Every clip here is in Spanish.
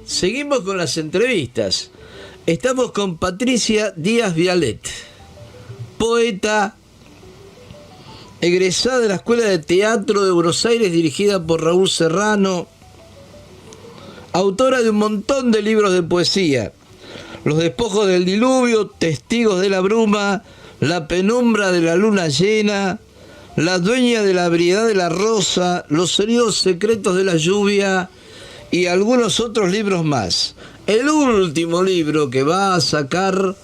Seguimos con las entrevistas. Estamos con Patricia Díaz Vialet, poeta, egresada de la Escuela de Teatro de Buenos Aires, dirigida por Raúl Serrano, autora de un montón de libros de poesía: Los despojos del diluvio, Testigos de la bruma, La penumbra de la luna llena, La dueña de la ebriedad de la rosa, Los sonidos secretos de la lluvia y algunos otros libros más. El último libro que va a sacar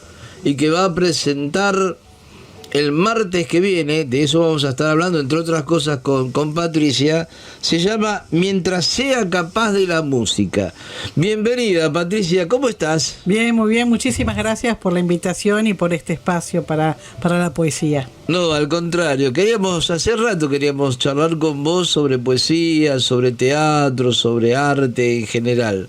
y que va a presentar el martes que viene, de eso vamos a estar hablando, entre otras cosas, con Patricia, se llama Mientras sea capaz de la música. Bienvenida, Patricia, ¿cómo estás? Bien, muy bien, muchísimas gracias por la invitación y por este espacio para la poesía. No, al contrario, hace rato queríamos charlar con vos sobre poesía, sobre teatro, sobre arte en general.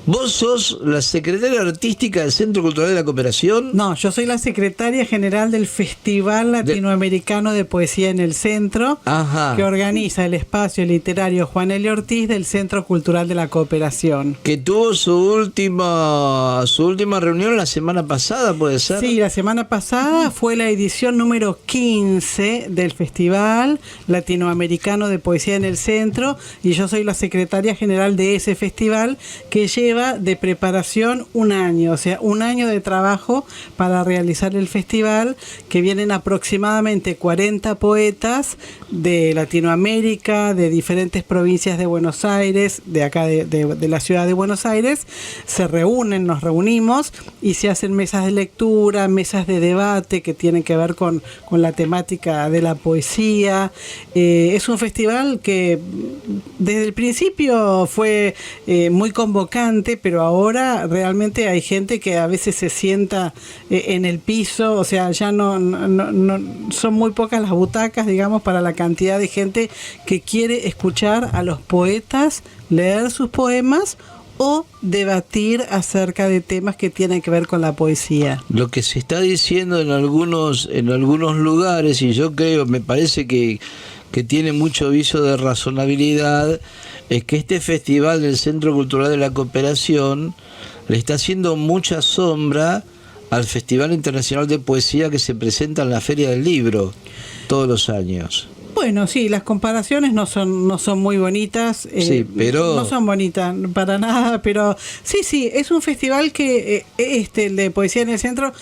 ¿Vos sos la secretaria artística del Centro Cultural de la Cooperación? No, yo soy la secretaria general del Festival Latinoamericano de Poesía en el Centro, que organiza el espacio literario Juan L. Ortiz del Centro Cultural de la Cooperación. Que tuvo su última reunión la semana pasada, ¿puede ser? Sí, la semana pasada fue la edición número 15 del Festival Latinoamericano de Poesía en el Centro, y yo soy la secretaria general de ese festival, que lleva de preparación un año, o sea, un año de trabajo para realizar el festival, que vienen aproximadamente 40 poetas de Latinoamérica, de diferentes provincias de Buenos Aires, de acá de la ciudad de Buenos Aires. Se reúnen, nos reunimos y se hacen mesas de lectura, mesas de debate que tienen que ver con la temática de la poesía. Es un festival que desde el principio fue muy convocante, pero ahora realmente hay gente que a veces se sienta en el piso, o sea, ya no son muy pocas las butacas, digamos, para la cantidad de gente que quiere escuchar a los poetas leer sus poemas o debatir acerca de temas que tienen que ver con la poesía. Lo que se está diciendo en algunos lugares, y yo creo, me parece que tiene mucho viso de razonabilidad, es que este festival del Centro Cultural de la Cooperación le está haciendo mucha sombra al Festival Internacional de Poesía que se presenta en la Feria del Libro todos los años. Bueno, sí, las comparaciones no son muy bonitas. Sí, pero no son bonitas para nada, pero sí, es un festival que el de Poesía en el Centro,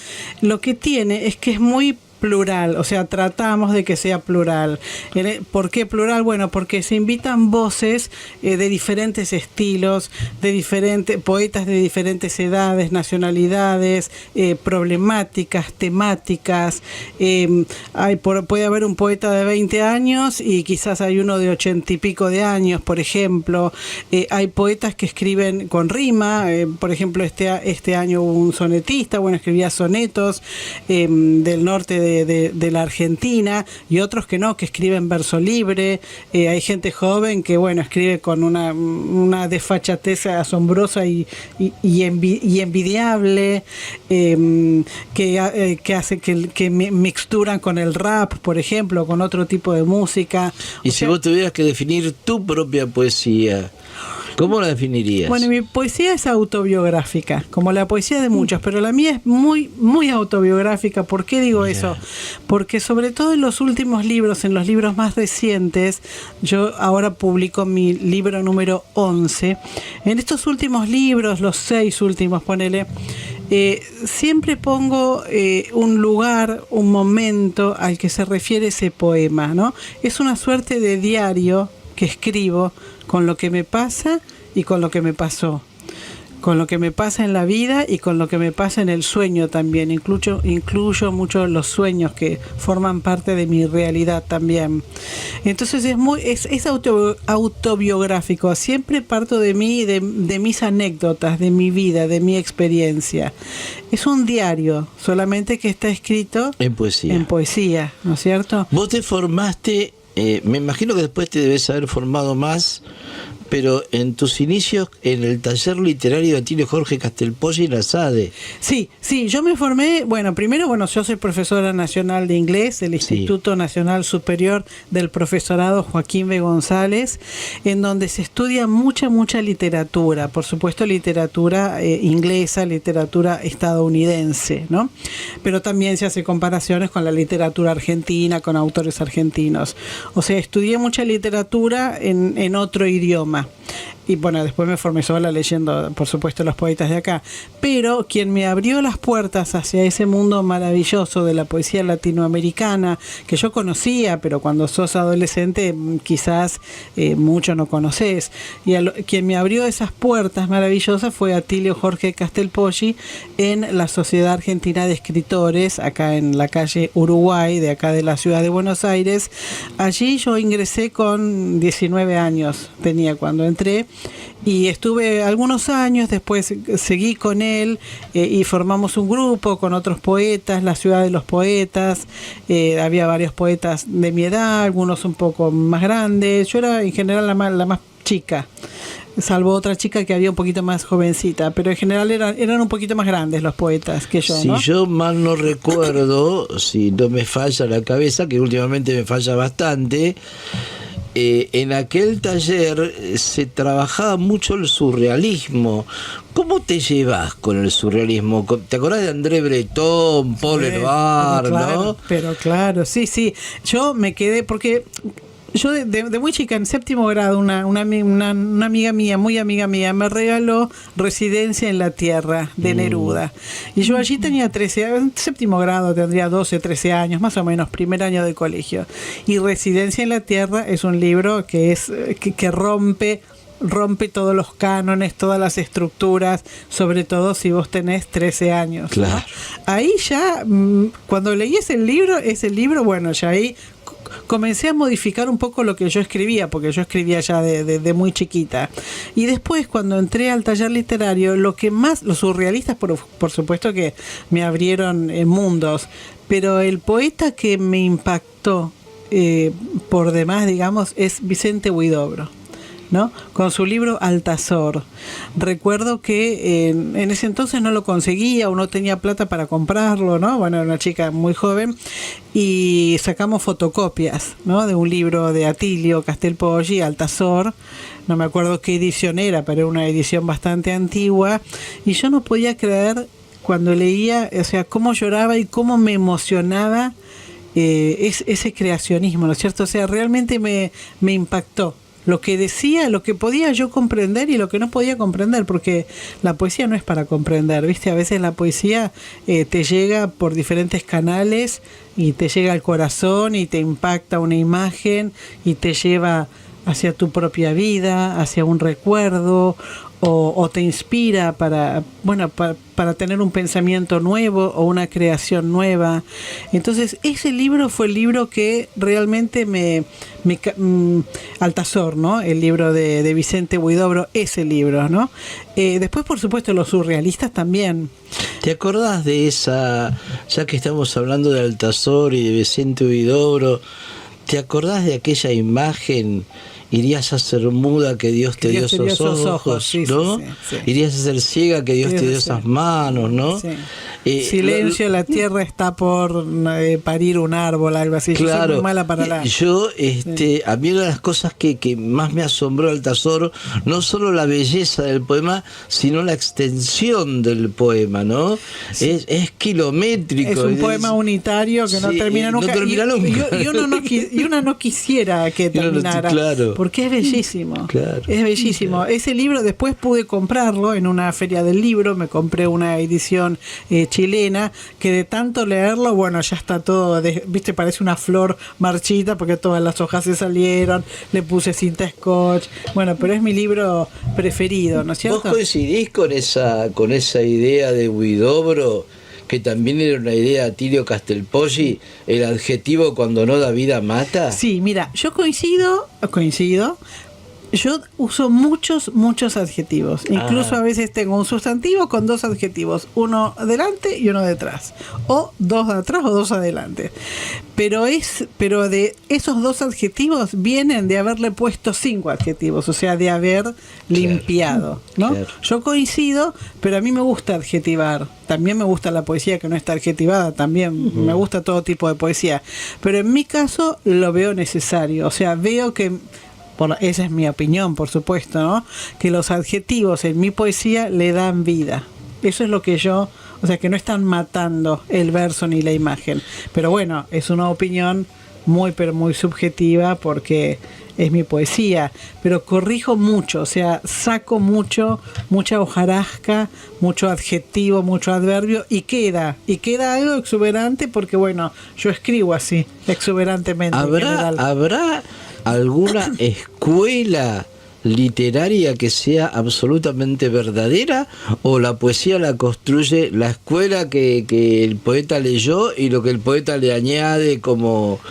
lo que tiene es que es muy plural, o sea, tratamos de que sea plural. ¿Por qué plural? Bueno, porque se invitan voces de diferentes estilos, de diferentes poetas de diferentes edades, nacionalidades, problemáticas, temáticas. Puede haber un poeta de 20 años y quizás hay uno de 80 y pico de años, por ejemplo. Hay poetas que escriben con rima, por ejemplo, este año hubo un sonetista, escribía sonetos del norte de la Argentina, y otros que no, que escriben verso libre. Hay gente joven que escribe con una desfachatez asombrosa y envidiable, que hace que mixturan con el rap, por ejemplo, con otro tipo de música. Y si vos tuvieras que definir tu propia poesía, ¿cómo la definirías? Bueno, mi poesía es autobiográfica, como la poesía de muchos, pero la mía es muy, muy autobiográfica. ¿Por qué digo eso? Porque sobre todo en los últimos libros, en los libros más recientes, yo ahora publico mi libro número 11. En estos últimos libros, los 6 últimos, ponele, siempre pongo un lugar, un momento al que se refiere ese poema, ¿no? Es una suerte de diario que escribo con lo que me pasa y con lo que me pasó, con lo que me pasa en la vida y con lo que me pasa en el sueño también. Incluyo mucho los sueños que forman parte de mi realidad también. Entonces es autobiográfico. Siempre parto de mí, de mis anécdotas, de mi vida, de mi experiencia. Es un diario, solamente que está escrito en poesía. En poesía, ¿no es cierto? Vos te formaste, me imagino que después te debes haber formado más, pero en tus inicios en el taller literario de Atilio Jorge Castelpolli en la SADE. Sí, yo me formé, primero, yo soy profesora nacional de inglés del Instituto Nacional Superior del Profesorado Joaquín B. González, en donde se estudia mucha literatura, por supuesto literatura inglesa, literatura estadounidense, ¿no? Pero también se hace comparaciones con la literatura argentina, con autores argentinos. O sea, estudié mucha literatura en otro idioma. Y después me formé sola leyendo, por supuesto, los poetas de acá. Pero quien me abrió las puertas hacia ese mundo maravilloso de la poesía latinoamericana, que yo conocía, pero cuando sos adolescente quizás mucho no conoces. Y quien me abrió esas puertas maravillosas fue Atilio Jorge Castelpolli en la Sociedad Argentina de Escritores, acá en la calle Uruguay, de acá de la ciudad de Buenos Aires. Allí yo ingresé con 19 años, tenía cuando entré. Y estuve algunos años, después seguí con él y formamos un grupo con otros poetas, la Ciudad de los Poetas. Había varios poetas de mi edad, algunos un poco más grandes. Yo era en general la más chica, salvo otra chica que había un poquito más jovencita, pero en general eran un poquito más grandes los poetas que yo, ¿no? Si yo mal no recuerdo, si no me falla la cabeza, que últimamente me falla bastante, en aquel taller se trabajaba mucho el surrealismo. ¿Cómo te llevas con el surrealismo? ¿Te acordás de André Breton, Paul Eluard, no? Pero claro, sí. Yo me quedé porque yo de muy chica, en séptimo grado, una amiga mía, muy amiga mía, me regaló Residencia en la Tierra de Neruda. Y yo allí tenía 13 años, en séptimo grado tendría 12, 13 años, más o menos, primer año de colegio. Y Residencia en la Tierra es un libro que rompe todos los cánones, todas las estructuras, sobre todo si vos tenés 13 años. Claro. ¿No? Ahí ya, cuando leí ese libro, ya ahí comencé a modificar un poco lo que yo escribía, porque yo escribía ya de muy chiquita. Y después, cuando entré al taller literario, los surrealistas, por supuesto que me abrieron mundos, pero el poeta que me impactó por demás, digamos, es Vicente Huidobro, ¿no? Con su libro Altazor. Recuerdo que en ese entonces no lo conseguía o no tenía plata para comprarlo, ¿no? Era una chica muy joven y sacamos fotocopias, ¿no? De un libro de Atilio Castelpolli, Altazor. No me acuerdo qué edición era, pero era una edición bastante antigua y yo no podía creer cuando leía, o sea, cómo lloraba y cómo me emocionaba ese creacionismo, ¿no es cierto? O sea, realmente me impactó lo que decía, lo que podía yo comprender y lo que no podía comprender, porque la poesía no es para comprender, ¿viste? A veces la poesía te llega por diferentes canales y te llega al corazón y te impacta una imagen y te lleva hacia tu propia vida, hacia un recuerdo o te inspira para tener un pensamiento nuevo o una creación nueva. Entonces ese libro fue el libro que realmente Altazor, ¿no? El libro de Vicente Huidobro, ese libro, ¿no? Después, por supuesto, los surrealistas también. ¿Te acordás de esa, ya que estamos hablando de Altazor y de Vicente Huidobro, ¿te acordás de aquella imagen? Irías a ser muda que Dios te dio esos ojos, sí, ¿no? Sí. Irías a ser ciega que Dios te dio esas manos, ¿no? Sí. Silencio, la tierra está por parir un árbol, algo así. Claro. Yo soy muy mala para la... A mí una de las cosas que más me asombró Altazor, no solo la belleza del poema, sino la extensión del poema, ¿no? Sí. Es kilométrico. Es un poema unitario que no termina nunca. Y uno no quisiera que terminara. Claro. Porque es bellísimo. Claro. Es bellísimo. Ese libro después pude comprarlo en una feria del libro, me compré una edición chilena, que de tanto leerlo, ya está todo, viste, parece una flor marchita porque todas las hojas se salieron, le puse cinta scotch, pero es mi libro preferido, ¿no es cierto? ¿Vos coincidís con esa idea de Huidobro, que también era una idea de Atilio Castelpolli, el adjetivo cuando no da vida mata? Sí, mira, yo coincido, Yo uso muchos adjetivos. Incluso a veces tengo un sustantivo con 2 adjetivos, uno delante y uno detrás, o 2 atrás o 2 adelante. Pero de esos 2 adjetivos vienen de haberle puesto 5 adjetivos, o sea, de haber limpiado, ¿no? Claro. Yo coincido, pero a mí me gusta adjetivar. También me gusta la poesía que no está adjetivada, también me gusta todo tipo de poesía. Pero en mi caso lo veo necesario, o sea, veo que... esa es mi opinión, por supuesto, ¿no? Que los adjetivos en mi poesía le dan vida. Eso es lo que yo... O sea, que no están matando el verso ni la imagen. Pero bueno, es una opinión muy, pero muy subjetiva porque es mi poesía. Pero corrijo mucho, o sea, saco mucha hojarasca, mucho adjetivo, mucho adverbio y queda algo exuberante porque, bueno, yo escribo así, exuberantemente. ¿Habrá alguna escuela literaria que sea absolutamente verdadera, o la poesía la construye la escuela que el poeta leyó y lo que el poeta le añade como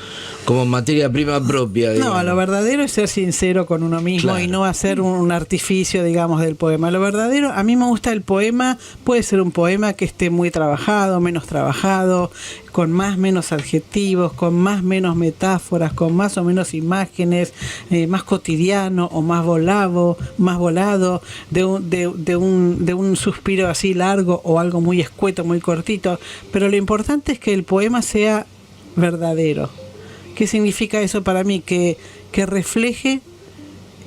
materia prima propia, digamos? No, lo verdadero es ser sincero con uno mismo, claro, y no hacer un artificio, digamos, del poema. Lo verdadero, a mí me gusta el poema, puede ser un poema que esté muy trabajado, menos trabajado, con más menos adjetivos, con más menos metáforas, con más o menos imágenes, más cotidiano o más volado, de un suspiro así largo o algo muy escueto, muy cortito. Pero lo importante es que el poema sea verdadero. ¿Qué significa eso para mí? Que refleje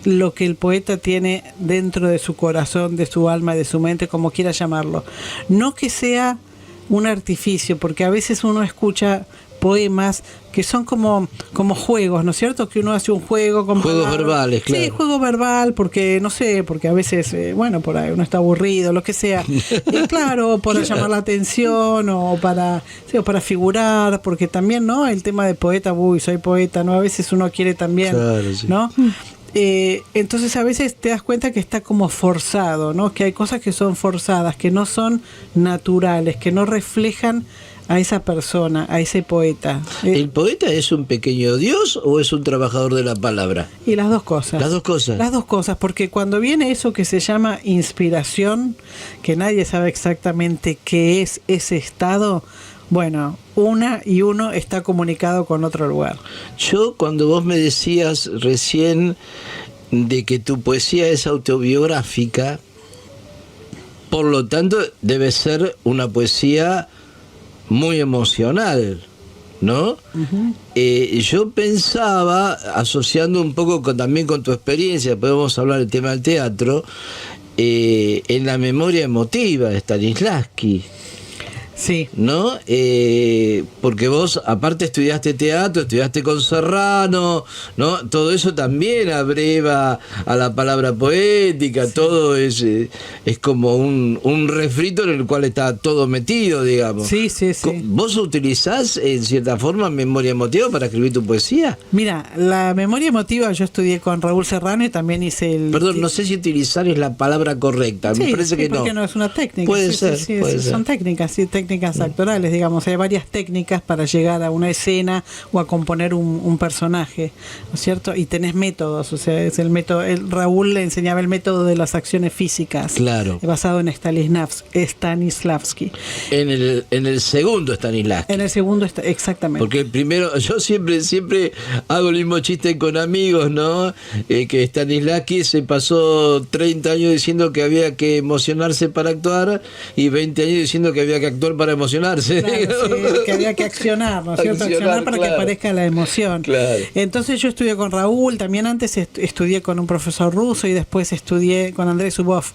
lo que el poeta tiene dentro de su corazón, de su alma, de su mente, como quiera llamarlo. No que sea un artificio, porque a veces uno escucha poemas que son como juegos, ¿no es cierto? Que uno hace un juego con juegos palabras. Verbales, claro. Sí, juego verbal, porque no sé, porque a veces, por ahí uno está aburrido, lo que sea. Claro, para llamar la atención o para figurar, porque también, ¿no? El tema de poeta, soy poeta, ¿no? A veces uno quiere también, claro, sí, ¿no? Entonces a veces te das cuenta que está como forzado, ¿no? Que hay cosas que son forzadas, que no son naturales, que no reflejan a esa persona, a ese poeta. ¿El poeta es un pequeño dios o es un trabajador de la palabra? Y las dos cosas. Las dos cosas. Las dos cosas, porque cuando viene eso que se llama inspiración, que nadie sabe exactamente qué es ese estado, bueno, uno está comunicado con otro lugar. Yo, cuando vos me decías recién de que tu poesía es autobiográfica, por lo tanto debe ser una poesía muy emocional, ¿no? Uh-huh. Yo pensaba, asociando un poco también con tu experiencia, podemos hablar del tema del teatro, en la memoria emotiva de Stanislavski. Sí. ¿No? Porque vos, aparte, estudiaste teatro, estudiaste con Serrano, ¿no? Todo eso también abreva a la palabra poética, sí. Todo es como un refrito en el cual está todo metido, digamos. Sí, sí, sí. ¿Vos utilizás, en cierta forma, memoria emotiva para escribir tu poesía? Mira, la memoria emotiva yo estudié con Raúl Serrano y también hice el... Perdón, no sé si utilizar es la palabra correcta, sí, me parece que no. porque no es una técnica. Puede ser. Son técnicas, sí, técnicas actorales, digamos, hay varias técnicas para llegar a una escena o a componer un personaje, ¿no es cierto? Y tenés métodos, o sea, es el método, Raúl le enseñaba el método de las acciones físicas, claro, basado en Stanislavski. En el segundo Stanislavski. En el segundo, exactamente. Porque el primero, yo siempre hago el mismo chiste con amigos, ¿no? Que Stanislavski se pasó 30 años diciendo que había que emocionarse para actuar y 20 años diciendo que había que actuar para emocionarse. Claro, sí, que había que accionar, ¿no es cierto? Accionar para, claro, que aparezca la emoción. Claro. Entonces yo estudié con Raúl, también antes estudié con un profesor ruso y después estudié con Andrés Zubov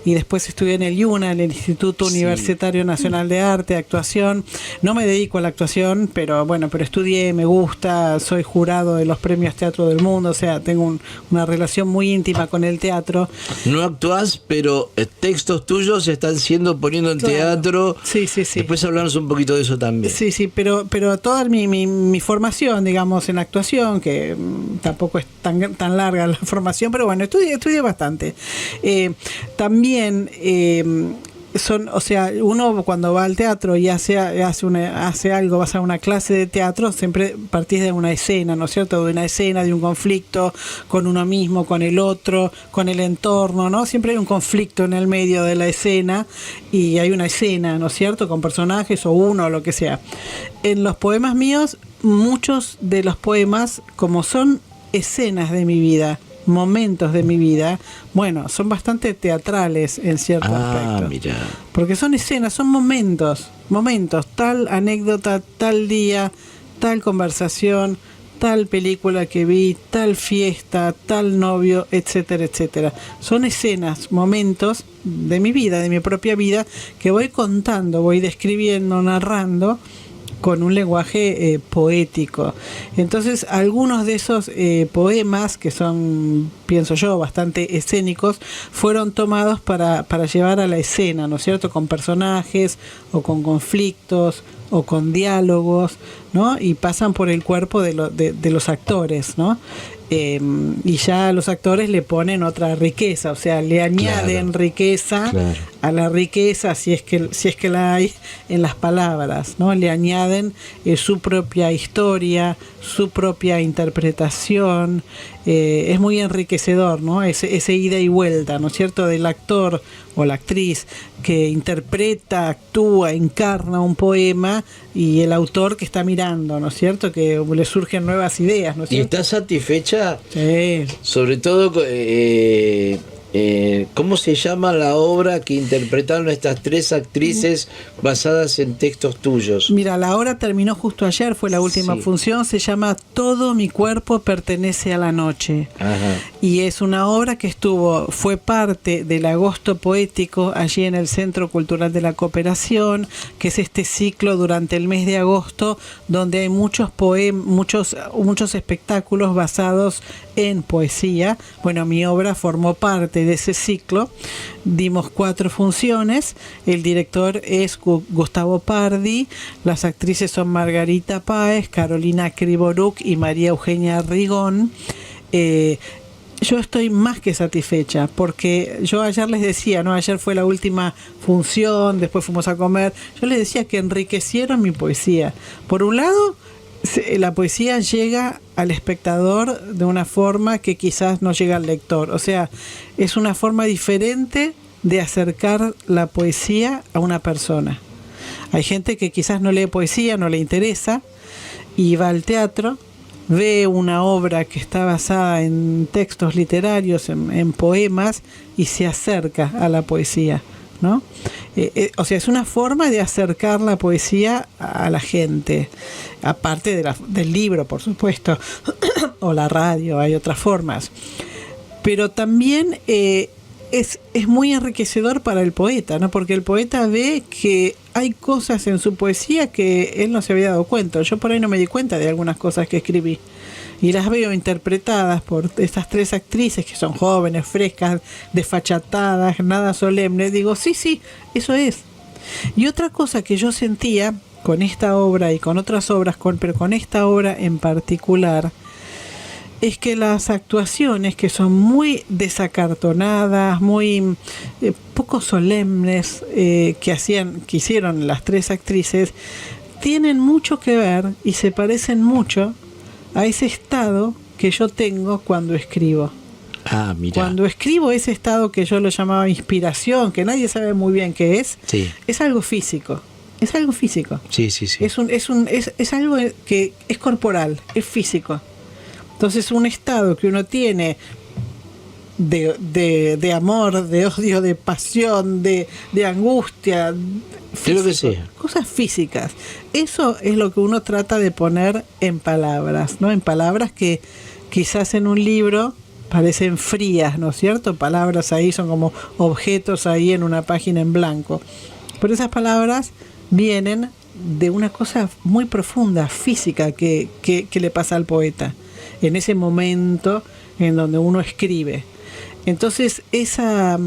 y después estudié en el IUNA, el Instituto Universitario Nacional de Arte, actuación. No me dedico a la actuación, pero estudié, me gusta, soy jurado de los premios Teatro del Mundo, o sea, tengo una relación muy íntima con el teatro. No actuás, pero textos tuyos se están poniendo en, claro, teatro. Sí, sí, sí. Después hablamos un poquito de eso también. Sí, sí, pero toda mi formación, digamos, en actuación, que tampoco es tan larga la formación, pero bueno, estudié bastante. También o sea, uno cuando va al teatro y hace algo, vas a una clase de teatro, siempre partís de una escena, ¿no es cierto? De una escena, de un conflicto con uno mismo, con el otro, con el entorno, ¿no? Siempre hay un conflicto en el medio de la escena y hay una escena, ¿no es cierto? Con personajes o uno o lo que sea. En los poemas míos, muchos de los poemas, como son escenas de mi vida, momentos de mi vida, bueno, son bastante teatrales en cierto aspecto. Mira. Porque son escenas, son momentos, tal anécdota, tal día, tal conversación, tal película que vi, tal fiesta, tal novio, etcétera, etcétera. Son escenas, momentos de mi vida, de mi propia vida, que voy contando, voy describiendo, narrando, con un lenguaje poético. Entonces, algunos de esos poemas, que son, pienso yo, bastante escénicos, fueron tomados para llevar a la escena, ¿no es cierto?, con personajes, o con conflictos, o con diálogos, ¿no? Y pasan por el cuerpo de los actores, ¿no? Y ya los actores le ponen otra riqueza, o sea, le añaden riqueza a la riqueza, si es que la hay, en las palabras, ¿no? Le añaden su propia historia, su propia interpretación. Es muy enriquecedor, ¿no? Ese ida y vuelta, ¿no es cierto?, del actor o la actriz que interpreta, actúa, encarna un poema, y el autor que está mirando, ¿no es cierto?, que le surgen nuevas ideas, ¿no es cierto? ¿Y estás satisfecha? Sí. Sobre todo, ¿cómo se llama la obra que interpretaron estas tres actrices basadas en textos tuyos? Mira, la obra terminó justo ayer, fue la última función, se llama Todo mi cuerpo pertenece a la noche. Ajá. Y es una obra que fue parte del Agosto Poético allí en el Centro Cultural de la Cooperación, que es este ciclo durante el mes de agosto donde hay muchos espectáculos basados en poesía. Bueno, mi obra formó parte de ese ciclo. Dimos 4 funciones. El director es Gustavo Pardi. Las actrices son Margarita Páez, Carolina Kriboruk y María Eugenia Rigón. Yo estoy más que satisfecha, porque yo ayer les decía, ¿no? Ayer fue la última función, después fuimos a comer. Yo les decía que enriquecieron mi poesía. Por un lado, la poesía llega al espectador de una forma que quizás no llega al lector. O sea, es una forma diferente de acercar la poesía a una persona. Hay gente que quizás no lee poesía, no le interesa, y va al teatro, ve una obra que está basada en textos literarios, en poemas, y se acerca a la poesía, ¿no? O sea, es una forma de acercar la poesía a la gente, aparte del libro, por supuesto, o la radio, hay otras formas. Pero también es muy enriquecedor para el poeta, ¿no? Porque el poeta ve que hay cosas en su poesía que él no se había dado cuenta. Yo por ahí no me di cuenta de algunas cosas que escribí. Y las veo interpretadas por estas 3 actrices que son jóvenes, frescas, desfachatadas, nada solemnes. Digo, sí, eso es. Y otra cosa que yo sentía con esta obra y con otras obras, pero con esta obra en particular, es que las actuaciones, que son muy desacartonadas, muy poco solemnes, que hicieron las 3 actrices, tienen mucho que ver y se parecen mucho a ese estado que yo tengo cuando escribo. Mira. Cuando escribo, ese estado que yo lo llamaba inspiración, que nadie sabe muy bien qué es algo físico. Es algo físico. Sí. Es algo que es corporal, es físico. Entonces, un estado que uno tiene de amor, de odio, de pasión, de angustia, creo que sí. Cosas físicas. Eso es lo que uno trata de poner en palabras, ¿no? En palabras que quizás en un libro parecen frías, ¿no es cierto? Palabras ahí son como objetos ahí en una página en blanco. Pero esas palabras vienen de una cosa muy profunda, física, que le pasa al poeta en ese momento en donde uno escribe. Entonces esa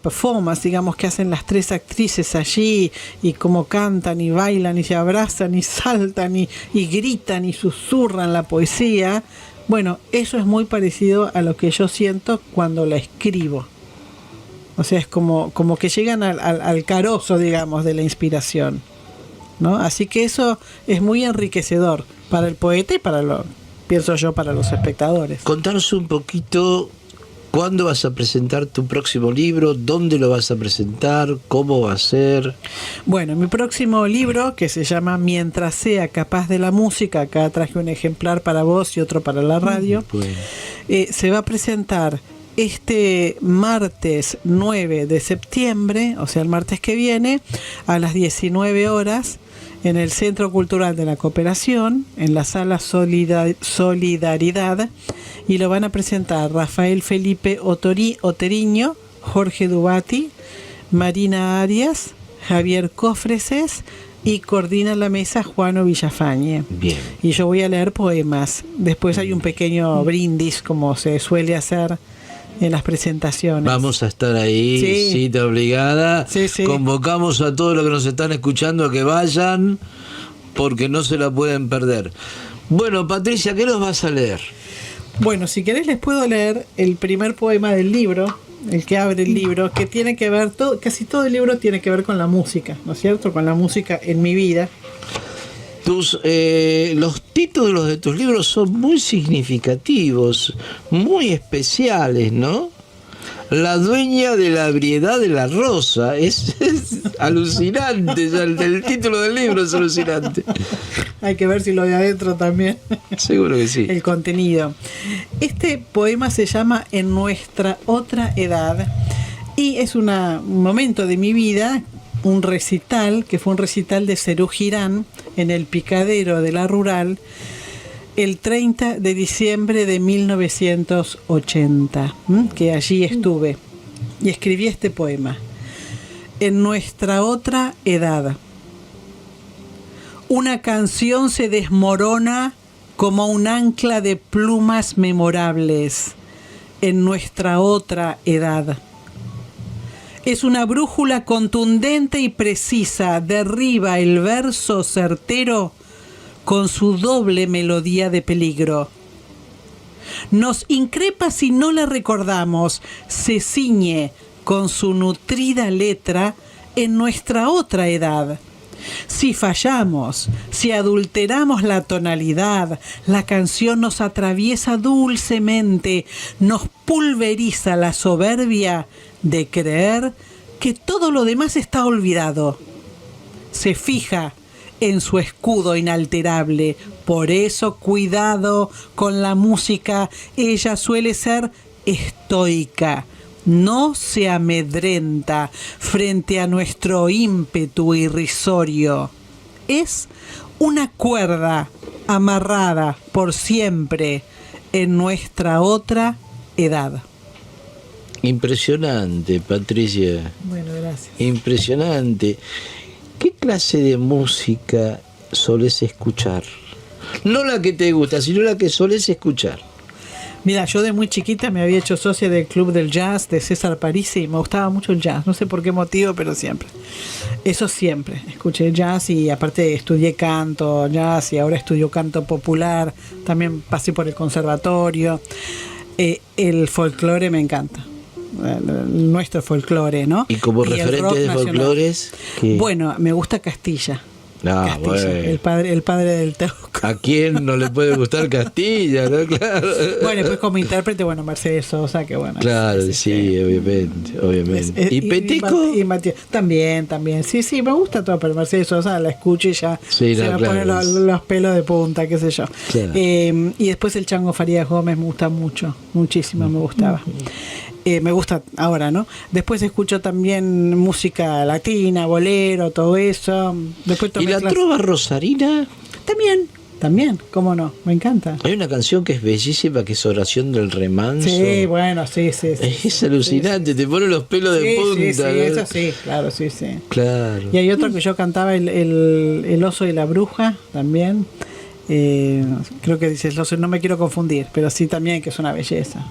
performance, digamos, que hacen las 3 actrices allí, y cómo cantan y bailan y se abrazan y saltan y gritan y susurran la poesía, bueno, eso es muy parecido a lo que yo siento cuando la escribo. O sea, es como que llegan al carozo, digamos, de la inspiración, ¿no? Así que eso es muy enriquecedor para el poeta y pienso yo, para los espectadores. Contanos un poquito cuándo vas a presentar tu próximo libro, dónde lo vas a presentar, cómo va a ser. Bueno, mi próximo libro, que se llama Mientras sea capaz de la música, acá traje un ejemplar para vos y otro para la radio, Bueno. se va a presentar este martes 9 de septiembre, o sea, el martes que viene, a las 19 horas, en el Centro Cultural de la Cooperación, en la Sala Solidaridad, y lo van a presentar Rafael Felipe Oteriño, Jorge Dubati, Marina Arias, Javier Cofreses, y coordina la mesa Juano Villafañe. Bien. Y yo voy a leer poemas. Después hay un pequeño brindis, como se suele hacer en las presentaciones. Vamos a estar ahí, Sí. cita obligada. Sí, sí. Convocamos a todos los que nos están escuchando a que vayan, porque no se la pueden perder. Bueno, Patricia, ¿qué nos vas a leer? Bueno, si querés les puedo leer el primer poema del libro, el que abre el libro, que tiene que ver, casi todo el libro tiene que ver con la música, ¿no es cierto? Con la música en mi vida. Los títulos de tus libros son muy significativos, muy especiales, ¿no? La dueña de la ebriedad de la rosa. Es alucinante, ya el título del libro es alucinante. Hay que ver si lo de adentro también. Seguro que sí. El contenido. Este poema se llama En nuestra otra edad y es un momento de mi vida, un recital, que fue un recital de Serú Girán en el Picadero de la Rural el 30 de diciembre de 1980, que allí estuve y escribí este poema. En nuestra otra edad. Una canción se desmorona como un ancla de plumas memorables en nuestra otra edad. Es una brújula contundente y precisa, derriba el verso certero con su doble melodía de peligro. Nos increpa si no la recordamos, se ciñe con su nutrida letra en nuestra otra edad. Si fallamos, si adulteramos la tonalidad, la canción nos atraviesa dulcemente, nos pulveriza la soberbia de creer que todo lo demás está olvidado. Se fija en su escudo inalterable. Por eso, cuidado con la música, ella suele ser estoica. No se amedrenta frente a nuestro ímpetu irrisorio. Es una cuerda amarrada por siempre en nuestra otra edad. Impresionante, Patricia. Bueno, gracias. Impresionante. ¿Qué clase de música solés escuchar? No la que te gusta, sino la que solés escuchar. Mira, yo de muy chiquita me había hecho socia del Club del Jazz de César Parisi y me gustaba mucho el jazz, no sé por qué motivo, pero siempre. Eso siempre, escuché jazz y aparte estudié canto, jazz y ahora estudio canto popular, también pasé por el conservatorio. El folclore me encanta. Nuestro folclore, ¿no? Y como el referente rock de nacional. folclores, ¿qué? Bueno, me gusta Castilla. Ah, Castilla, bueno. el padre del Teuco. ¿A quién no le puede gustar Castilla, no? Claro. Bueno, después como intérprete, bueno, Mercedes Sosa, que bueno. Claro, es, sí, obviamente. ¿Y Peteco? Y Matías, también. Sí, me gusta todo, pero Mercedes Sosa la escucho y ya Sí, se no, me claro. ponen los pelos de punta, qué sé yo. Claro. Y después el Chango Farías Gómez me gusta mucho, muchísimo me gustaba. Me gusta ahora, ¿no? Después escucho también música latina, bolero, todo eso. Después ¿Y tomé la clases. trova rosarina? También, cómo no, me encanta. Hay una canción que es bellísima, que es Oración del Remanso. Sí, bueno, sí. Es alucinante, te pone los pelos de punta. Sí, ¿no? eso sí, claro, sí. Claro. Y hay otro que yo cantaba, el oso y la bruja, también. Creo que dice el oso, no me quiero confundir, pero sí también, que es una belleza.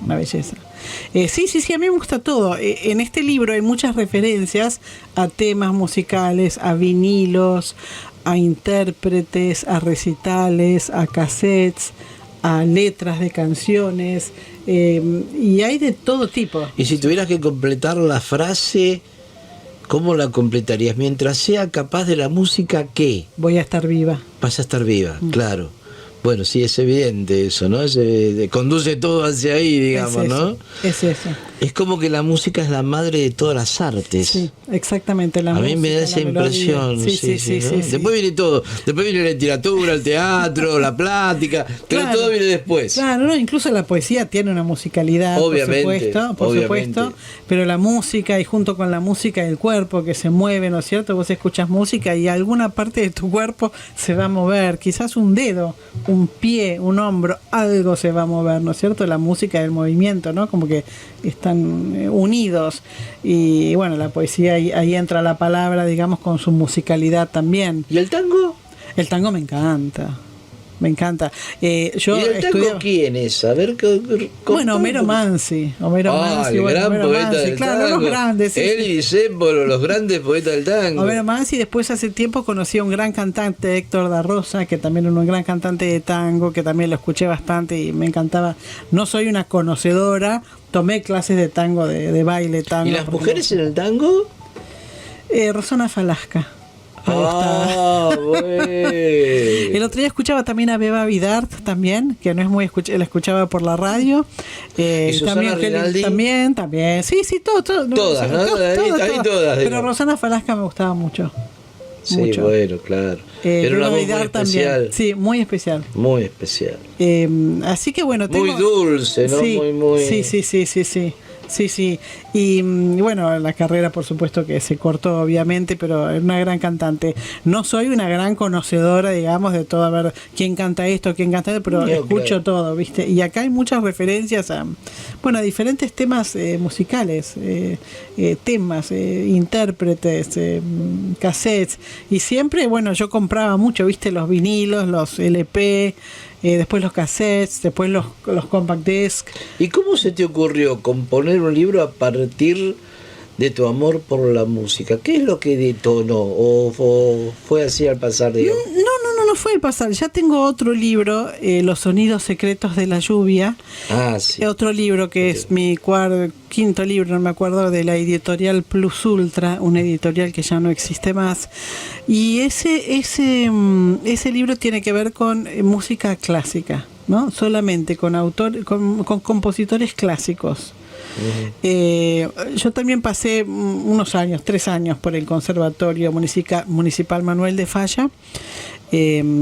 Sí, a mí me gusta todo. En este libro hay muchas referencias a temas musicales, a vinilos, a intérpretes, a recitales, a cassettes, a letras de canciones, y hay de todo tipo. Y si tuvieras que completar la frase, ¿cómo la completarías? Mientras sea capaz de la música, ¿qué? Voy a estar viva. Vas a estar viva, claro. Bueno, sí, es evidente eso, ¿no? Conduce todo hacia ahí, digamos, Es eso, ¿no? Es eso. Es como que la música es la madre de todas las artes. Sí, exactamente. La A mí me da música, esa la melodía. impresión. ¿no? Después viene todo. Después viene la literatura, el teatro, la plática, pero Claro. todo viene después. Claro, no, incluso la poesía tiene una musicalidad, Obviamente, por supuesto, pero la música, y junto con la música el cuerpo que se mueve, ¿no es cierto? Vos escuchás música y alguna parte de tu cuerpo se va a mover, quizás un dedo, un pie, un hombro, algo se va a mover, ¿no es cierto? La música y el movimiento, ¿no? Como que están unidos, y bueno, la poesía, ahí entra la palabra, digamos, con su musicalidad también. ¿Y el tango? El tango me encanta. Me encanta. Yo ¿Y el tango estudiaba... quién es? A ver, Bueno, Homero Mansi. Homero Mansi, el bueno, gran Homero poeta Mansi, del claro, tango. los grandes. Sí, Él y Discépolo, los grandes poetas del tango. Homero Mansi. Después, hace tiempo, conocí a un gran cantante, Héctor da Rosa, que también era un gran cantante de tango, que también lo escuché bastante y me encantaba. No soy una conocedora, tomé clases de tango, de baile, tango. ¿Y las mujeres en el tango? Rosana Falasca. Me gustaba. Bueno. El otro día escuchaba también a Beba Vidart, también, que no es muy la escuchaba por la radio. ¿Y Susana Rinaldi? También. Sí, todo. Todas, ¿no? Ahí todas. Pero Rosana Falasca me gustaba mucho. Sí, mucho. bueno, claro. Era una Beba voz muy Vidart especial. también. Sí, muy especial. Muy especial. Así que bueno, Muy dulce, ¿no? Sí, muy... Sí. Y bueno, la carrera, por supuesto, que se cortó, obviamente, pero es una gran cantante. No soy una gran conocedora, digamos, de todo, a ver quién canta esto, quién canta esto, pero escucho todo, ¿viste? Y acá hay muchas referencias a diferentes temas musicales, temas, intérpretes, cassettes. Y siempre, bueno, yo compraba mucho, ¿viste? Los vinilos, los LP, después los cassettes, después los compact disc. ¿Y cómo se te ocurrió componer un libro a partir de tu amor por la música? ¿Qué es lo que detonó? ¿O fue así al pasar, digamos? No fue el pasar. Ya tengo otro libro, Los sonidos secretos de la lluvia. Ah, sí. Otro libro que es mi quinto libro, no me acuerdo, de la editorial Plus Ultra, una editorial que ya no existe más. Y ese libro tiene que ver con música clásica, ¿no? Solamente con compositores clásicos. Yo también pasé unos años, 3 años, por el Conservatorio Municipal Manuel de Falla,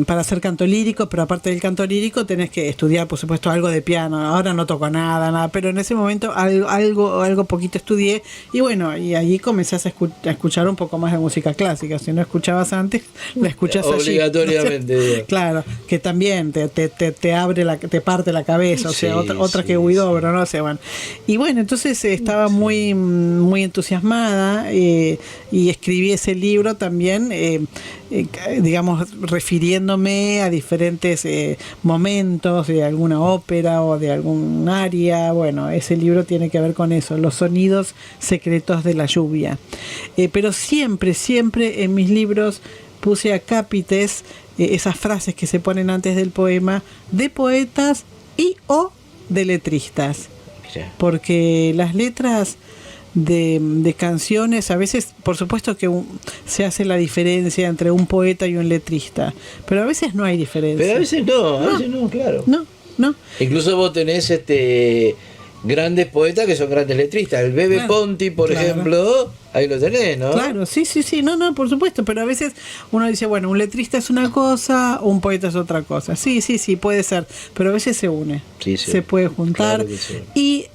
para hacer canto lírico, pero aparte del canto lírico tenés que estudiar, por supuesto, algo de piano. Ahora no toco nada, pero en ese momento algo poquito estudié, y bueno, y allí comencé a escuchar un poco más de música clásica. Si no escuchabas antes, la escuchás obligatoriamente, allí, ¿no? Claro, que también te abre te parte la cabeza, o sea, otra que Huidobro, ¿no? O sea, bueno. Y bueno, entonces estaba muy entusiasmada, y escribí ese libro también, digamos, refiriéndome a diferentes momentos de alguna ópera o de algún aria. Bueno, ese libro tiene que ver con eso, los sonidos secretos de la lluvia. Pero siempre en mis libros puse acápites, esas frases que se ponen antes del poema, de poetas y o de letristas. Mirá. Porque las letras de canciones, a veces, por supuesto que se hace la diferencia entre un poeta y un letrista, pero a veces no hay diferencia. Pero a veces no, claro. No. Incluso vos tenés grandes poetas que son grandes letristas. El Bebe Ponti, por ejemplo, ahí lo tenés, ¿no? Claro, sí, no, por supuesto, pero a veces uno dice, bueno, un letrista es una cosa, un poeta es otra cosa. Sí, puede ser, pero a veces se une, se puede juntar. Claro que sí. Y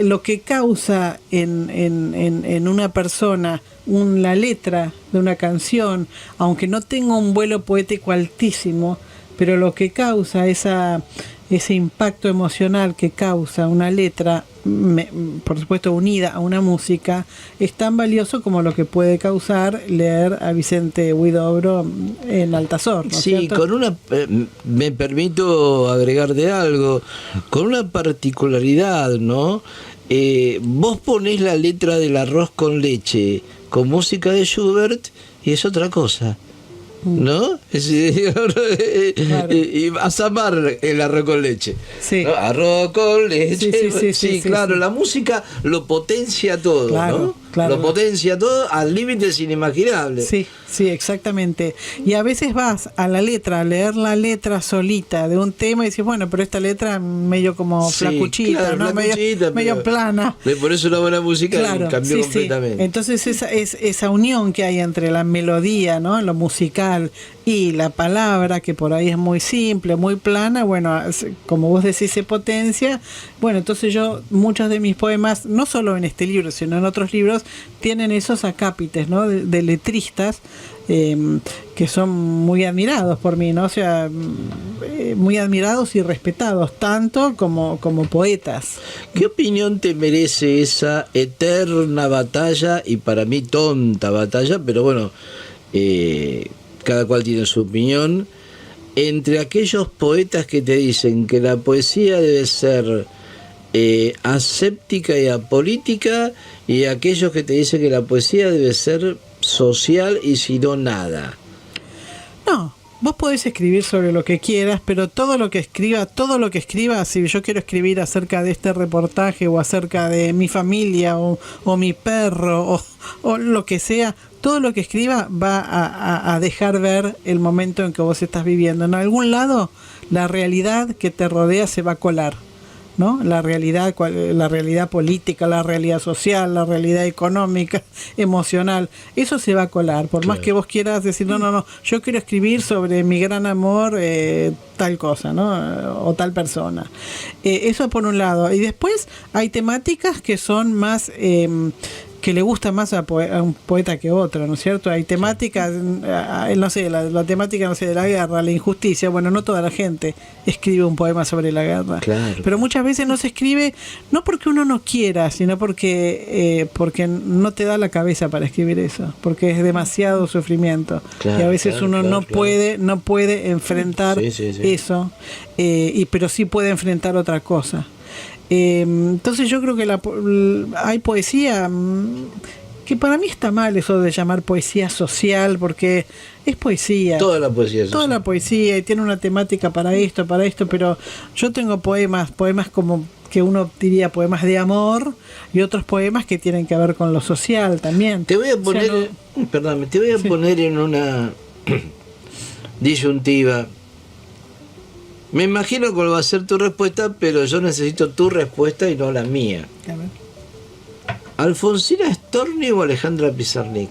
lo que causa en una persona la letra de una canción, aunque no tenga un vuelo poético altísimo, pero lo que causa ese impacto emocional que causa una letra, por supuesto unida a una música, es tan valioso como lo que puede causar leer a Vicente Huidobro en Altazor, ¿no es Sí, cierto? me permito agregarte algo, con una particularidad, ¿no? Vos ponés la letra del arroz con leche con música de Schubert y es otra cosa. ¿no? Claro. Y vas a amar el arroz con leche. Sí. ¿No? Arroz con leche. Sí, claro, sí. la música lo potencia todo, Claro, ¿no? claro. Lo potencia todo al límites inimaginables. Sí, exactamente. Y a veces vas a la letra, a leer la letra solita de un tema y dices, bueno, pero esta letra medio como Sí, flacuchita, claro, ¿no? flacuchita, medio pero plana. Por eso una buena música Claro, cambió sí. completamente. Entonces esa unión que hay entre la melodía, ¿no? Lo musical y la palabra, que por ahí es muy simple, muy plana, bueno, como vos decís, se potencia. Bueno, entonces muchos de mis poemas, no solo en este libro, sino en otros libros, tienen esos acápites, ¿no? De letristas que son muy admirados por mí, ¿no? O sea, muy admirados y respetados, tanto como poetas. ¿Qué opinión te merece esa eterna batalla, y para mí tonta batalla, pero bueno, cada cual tiene su opinión, entre aquellos poetas que te dicen que la poesía debe ser aséptica y apolítica, y aquellos que te dicen que la poesía debe ser social y si no nada? No, vos podés escribir sobre lo que quieras, pero todo lo que escriba, si yo quiero escribir acerca de este reportaje o acerca de mi familia o mi perro o lo que sea, todo lo que escriba va a dejar ver el momento en que vos estás viviendo. En algún lado la realidad que te rodea se va a colar, ¿no? La realidad política, la realidad social, la realidad económica, emocional, eso se va a colar, por más que vos quieras decir, no, yo quiero escribir sobre mi gran amor, tal cosa, ¿no? O tal persona. Eso por un lado. Y después hay temáticas que son más que le gusta más a un poeta que otro, ¿no es cierto? Hay temáticas, no sé, la temática, no sé, de la guerra, la injusticia. Bueno, no toda la gente escribe un poema sobre la guerra. Claro. Pero muchas veces no se escribe, no porque uno no quiera, sino porque no te da la cabeza para escribir eso, porque es demasiado sufrimiento. Claro, y a veces uno no puede enfrentar eso, pero sí puede enfrentar otra cosa. Entonces yo creo que hay poesía que para mí está mal eso de llamar poesía social, porque es poesía. Toda la poesía es toda social. la poesía, y tiene una temática para esto, pero yo tengo poemas como que uno diría poemas de amor, y otros poemas que tienen que ver con lo social también. Te voy a poner, te voy a poner en una disyuntiva. Me imagino cuál va a ser tu respuesta, pero yo necesito tu respuesta y no la mía. A ver. ¿Alfonsina Storni o Alejandra Pizarnik?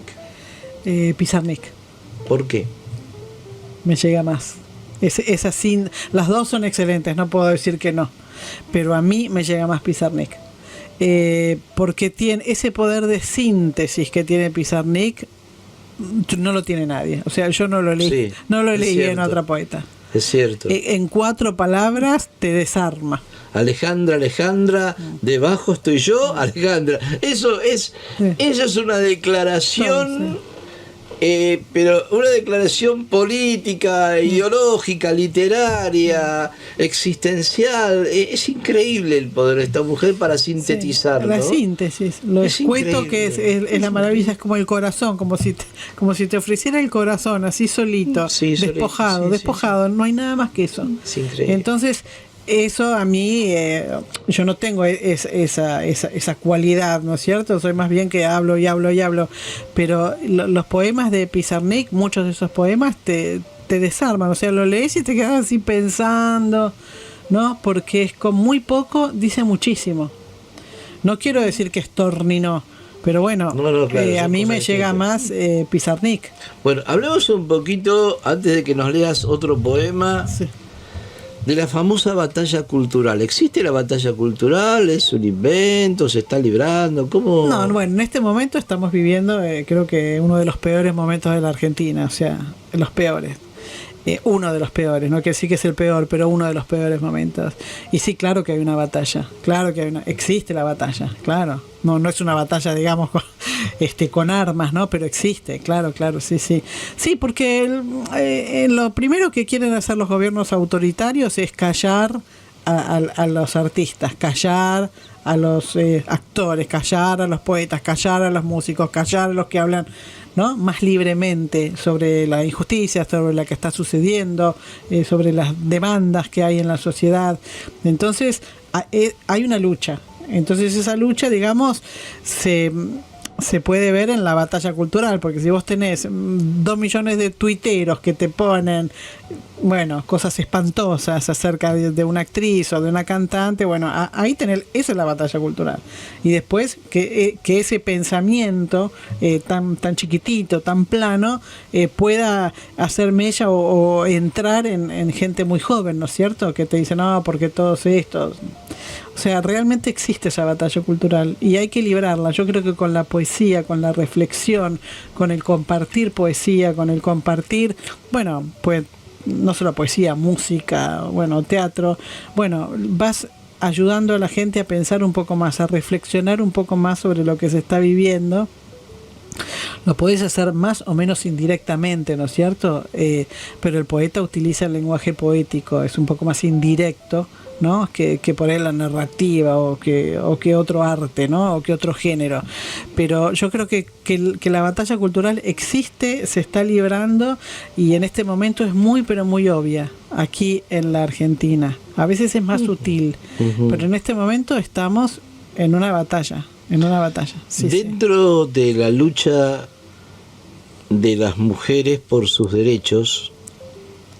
Pizarnik. ¿Por qué? Me llega más. Las dos son excelentes, no puedo decir que no. Pero a mí me llega más Pizarnik. Porque tiene ese poder de síntesis que tiene Pizarnik, no lo tiene nadie. O sea, yo no lo leí, leí en otra poeta. Es cierto. En 4 palabras te desarma. Alejandra, debajo estoy yo, Alejandra. Eso es una declaración, pero una declaración política, ideológica, literaria, existencial. Es increíble el poder de esta mujer para sintetizar. La síntesis, lo escueto que es la maravilla, es como el corazón, como si te ofreciera el corazón así solito, despojado, no hay nada más que eso. Es increíble. Entonces, eso a mí, yo no tengo esa cualidad, ¿no es cierto? Soy más bien que hablo, pero los poemas de Pizarnik, muchos de esos poemas te desarman, o sea, lo lees y te quedas así pensando, ¿no? Porque es con muy poco, dice muchísimo. No quiero decir que Storni no, pero bueno, claro, a mí me llega más Pizarnik. Bueno, hablemos un poquito, antes de que nos leas otro poema, de la famosa batalla cultural. ¿Existe la batalla cultural? ¿Es un invento? ¿Se está librando? ¿Cómo? No, bueno, en este momento estamos viviendo, creo que uno de los peores momentos de la Argentina, o sea, los peores. Uno de los peores, no quiere decir que es el peor, pero uno de los peores momentos. Y sí, claro que hay una batalla, existe la batalla, claro. No es una batalla, digamos, con armas, ¿no? Pero existe, claro, sí. Sí, porque lo primero que quieren hacer los gobiernos autoritarios es callar a los artistas, callar a los actores, callar a los poetas, callar a los músicos, callar a los que hablan, ¿no?, más libremente sobre la injusticia, sobre la que está sucediendo, sobre las demandas que hay en la sociedad. Entonces hay una lucha. Entonces esa lucha, digamos, se puede ver en la batalla cultural, porque si vos tenés 2 millones de tuiteros que te ponen, bueno, cosas espantosas acerca de una actriz o de una cantante, bueno, ahí tenés, esa es la batalla cultural. Y después que ese pensamiento tan chiquitito, tan plano, pueda hacer mella o entrar en gente muy joven, ¿no es cierto? Que te dice, no, porque todos estos... O sea, realmente existe esa batalla cultural y hay que librarla. Yo creo que con la poesía, con la reflexión, con el compartir poesía, con el compartir, bueno, pues no solo poesía, música, bueno, teatro, bueno, vas ayudando a la gente a pensar un poco más, a reflexionar un poco más sobre lo que se está viviendo. Lo podés hacer más o menos indirectamente, ¿no es cierto? Pero el poeta utiliza el lenguaje poético, es un poco más indirecto, ¿no?, que por ahí la narrativa o que otro arte, ¿no?, o que otro género. Pero yo creo que la batalla cultural existe, se está librando y en este momento es muy pero muy obvia aquí en la Argentina. A veces es más sutil, pero en este momento estamos en una batalla. Sí, dentro de la lucha de las mujeres por sus derechos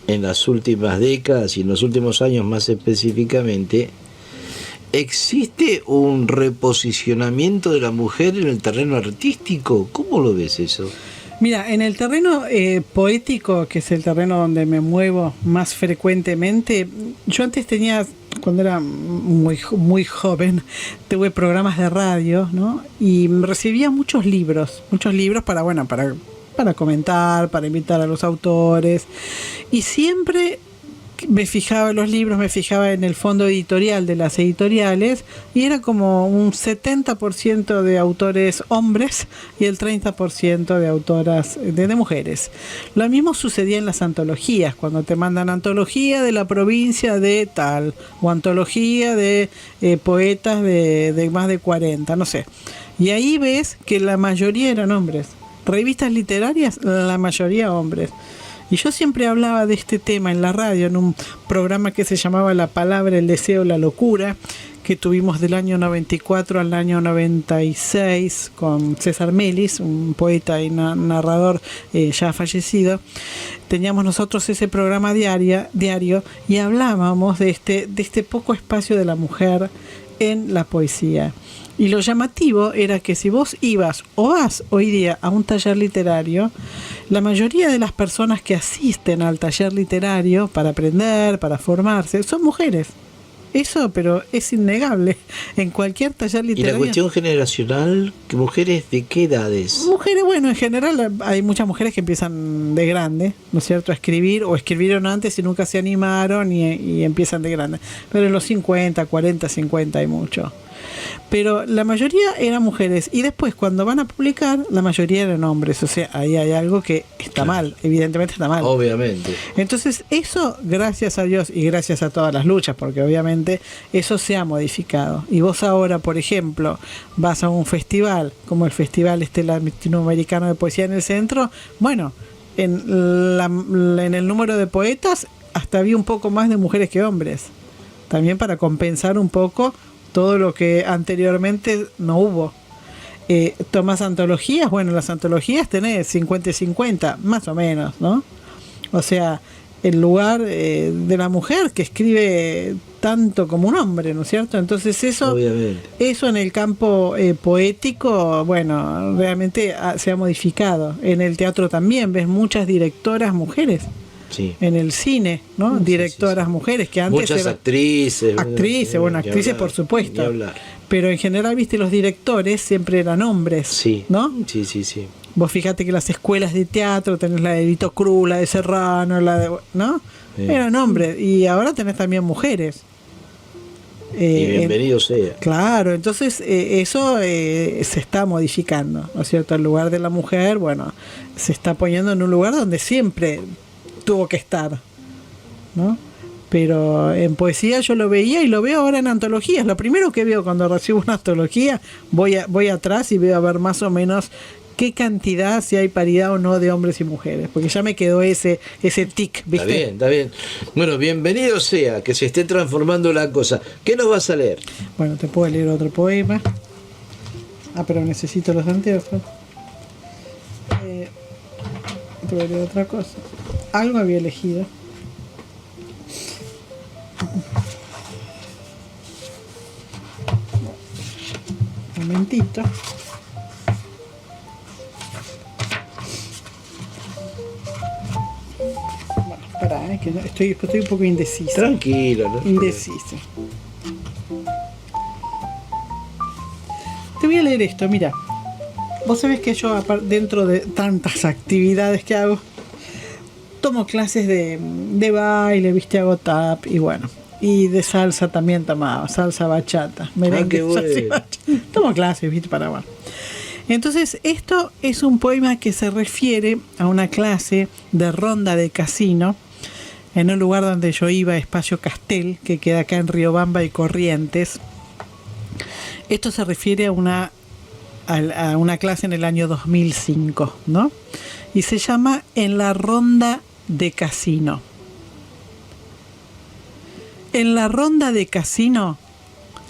en las últimas décadas y en los últimos años más específicamente, ¿existe un reposicionamiento de la mujer en el terreno artístico? ¿Cómo lo ves eso? Mira, en el terreno poético, que es el terreno donde me muevo más frecuentemente, yo antes tenía, cuando era muy joven, tuve programas de radio, ¿no?, y recibía muchos libros para comentar, para invitar a los autores, y siempre me fijaba en los libros, me fijaba en el fondo editorial de las editoriales, y era como un 70% de autores hombres y el 30% de autoras de mujeres. Lo mismo sucedía en las antologías, cuando te mandan antología de la provincia de tal, o antología de poetas de más de 40, no sé. Y ahí ves que la mayoría eran hombres. Revistas literarias, la mayoría hombres. Y yo siempre hablaba de este tema en la radio, en un programa que se llamaba La Palabra, el Deseo, la Locura, que tuvimos del año 94 al año 96 con César Melis, un poeta y narrador ya fallecido. Teníamos nosotros ese programa diario y hablábamos de este poco espacio de la mujer en la poesía. Y lo llamativo era que si vos ibas o vas hoy día a un taller literario, la mayoría de las personas que asisten al taller literario para aprender, para formarse, son mujeres. Eso, pero es innegable. En cualquier taller literario. ¿Y la cuestión generacional? ¿Mujeres de qué edades? Mujeres, bueno, en general hay muchas mujeres que empiezan de grande, ¿no es cierto?, a escribir, o escribieron antes y nunca se animaron y empiezan de grande. Pero en los 50, 40, 50 hay mucho. Pero la mayoría eran mujeres, y después cuando van a publicar la mayoría eran hombres. O sea, ahí hay algo que está mal, evidentemente está mal, obviamente. Entonces eso, gracias a Dios y gracias a todas las luchas, porque obviamente eso se ha modificado. Y vos ahora, por ejemplo, vas a un festival como el Festival Latinoamericano de Poesía en el Centro, bueno, en el número de poetas hasta había un poco más de mujeres que hombres, también para compensar un poco todo lo que anteriormente no hubo. Tomás antologías, bueno, las antologías tenés 50 y 50, más o menos, ¿no? O sea, el lugar de la mujer que escribe tanto como un hombre, ¿no es cierto? Entonces eso en el campo poético, bueno, realmente se ha modificado. En el teatro también ves muchas directoras mujeres. Sí. En el cine, ¿no? Directoras mujeres que antes muchas actrices, actrices por supuesto, pero en general, viste, los directores siempre eran hombres, sí, ¿no? Sí. Vos fíjate que las escuelas de teatro, tenés la de Vito Cruz, la de Serrano, ¿no? Sí. Eran hombres, y ahora tenés también mujeres. Y bienvenido sea. Claro, entonces eso se está modificando, ¿no es cierto? El lugar de la mujer, bueno, se está poniendo en un lugar donde siempre tuvo que estar, ¿no? pero en poesía yo lo veía y lo veo ahora en antologías. Lo primero que veo cuando recibo una antología, voy atrás y veo a ver más o menos qué cantidad, si hay paridad o no de hombres y mujeres, porque ya me quedó ese tic, ¿viste? Está bien, está bien. Bueno, bienvenido sea, que se esté transformando la cosa. ¿Qué nos vas a leer? Bueno, te puedo leer otro poema. Pero necesito los anteojos. Te voy a leer otra cosa. Algo había elegido. Un momentito. Bueno, pará, que no, estoy un poco indecisa. Tranquilo, ¿no? Indecisa. Te voy a leer esto, mira. Vos sabés que yo, dentro de tantas actividades que hago, tomo clases de baile, viste, hago tap y bueno. Y de salsa también tomaba, salsa bachata, merengue, salsa y bachata. Tomo clases, viste, para bueno. Entonces, esto es un poema que se refiere a una clase de ronda de casino en un lugar donde yo iba, Espacio Castel, que queda acá en Riobamba y Corrientes. Esto se refiere a una clase en el año 2005, ¿no? Y se llama En la ronda de casino. En la ronda de casino,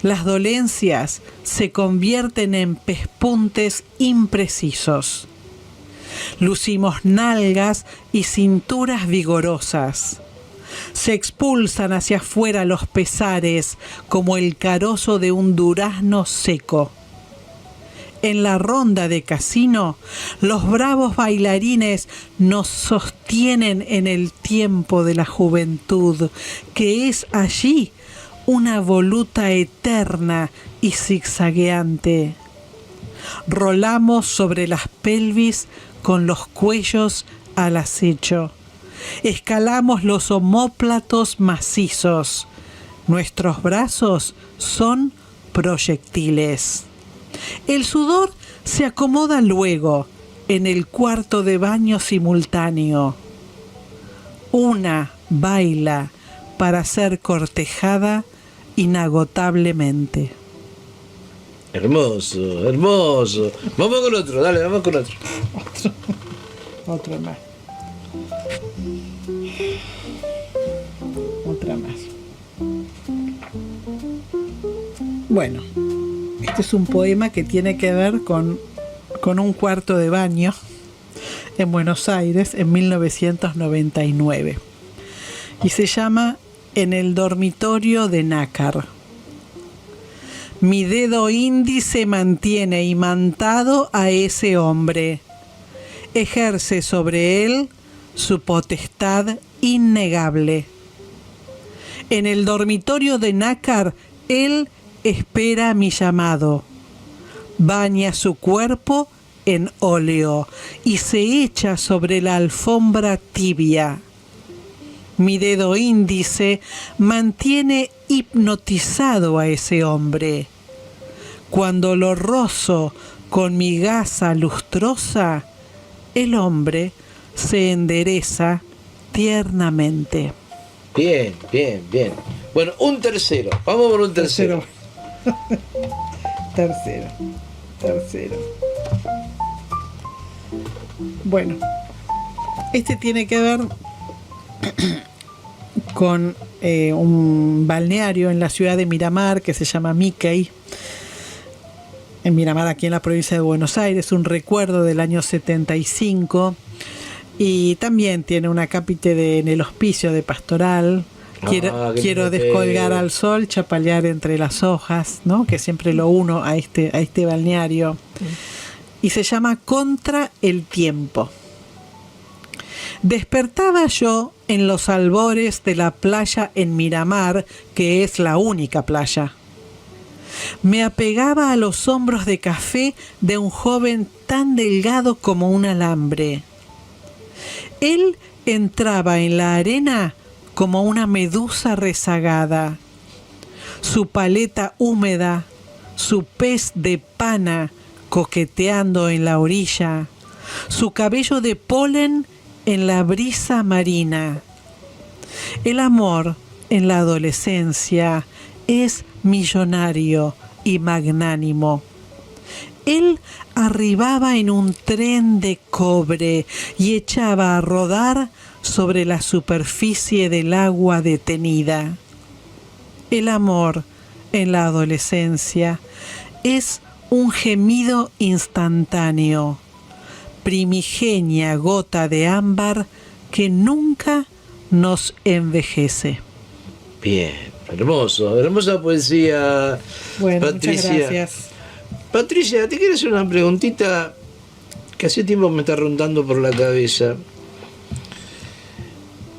las dolencias se convierten en pespuntes imprecisos. Lucimos nalgas y cinturas vigorosas. Se expulsan hacia afuera los pesares como el carozo de un durazno seco. En la ronda de casino, los bravos bailarines nos sostienen en el tiempo de la juventud, que es allí una voluta eterna y zigzagueante. Rolamos sobre las pelvis con los cuellos al acecho. Escalamos los omóplatos macizos. Nuestros brazos son proyectiles. El sudor se acomoda luego en el cuarto de baño simultáneo. Una baila para ser cortejada inagotablemente. Hermoso, hermoso. Vamos con otro, dale, vamos con otro. Otro más. Otra más. Bueno, este es un poema que tiene que ver con un cuarto de baño en Buenos Aires en 1999. Y se llama En el dormitorio de Nácar. Mi dedo índice mantiene imantado a ese hombre. Ejerce sobre él su potestad innegable. En el dormitorio de Nácar, él espera mi llamado. Baña su cuerpo en óleo y se echa sobre la alfombra tibia. Mi dedo índice mantiene hipnotizado a ese hombre. Cuando lo rozo con mi gasa lustrosa, el hombre se endereza tiernamente. Bien, bien, bien. Bueno, un tercero. Vamos por un tercero. Tercero. Bueno, este tiene que ver con un balneario en la ciudad de Miramar que se llama Mickey. En Miramar, aquí en la provincia de Buenos Aires, un recuerdo del año 75. Y también tiene una cápite en el hospicio de Pastoral. Quiero descolgar al sol, chapalear entre las hojas, ¿no? Que siempre lo uno a este balneario. Y se llama Contra el tiempo. Despertaba yo en los albores de la playa en Miramar, que es la única playa. Me apegaba a los hombros de café de un joven tan delgado como un alambre. Él entraba en la arena como una medusa rezagada. Su paleta húmeda, su pez de pana coqueteando en la orilla, su cabello de polen en la brisa marina. El amor en la adolescencia es millonario y magnánimo. Él arribaba en un tren de cobre y echaba a rodar sobre la superficie del agua detenida. El amor en la adolescencia es un gemido instantáneo, primigenia gota de ámbar que nunca nos envejece. Bien, hermoso, hermosa poesía, Bueno, Patricia. muchas gracias. Patricia, te quiero hacer una preguntita que hace tiempo me está rondando por la cabeza.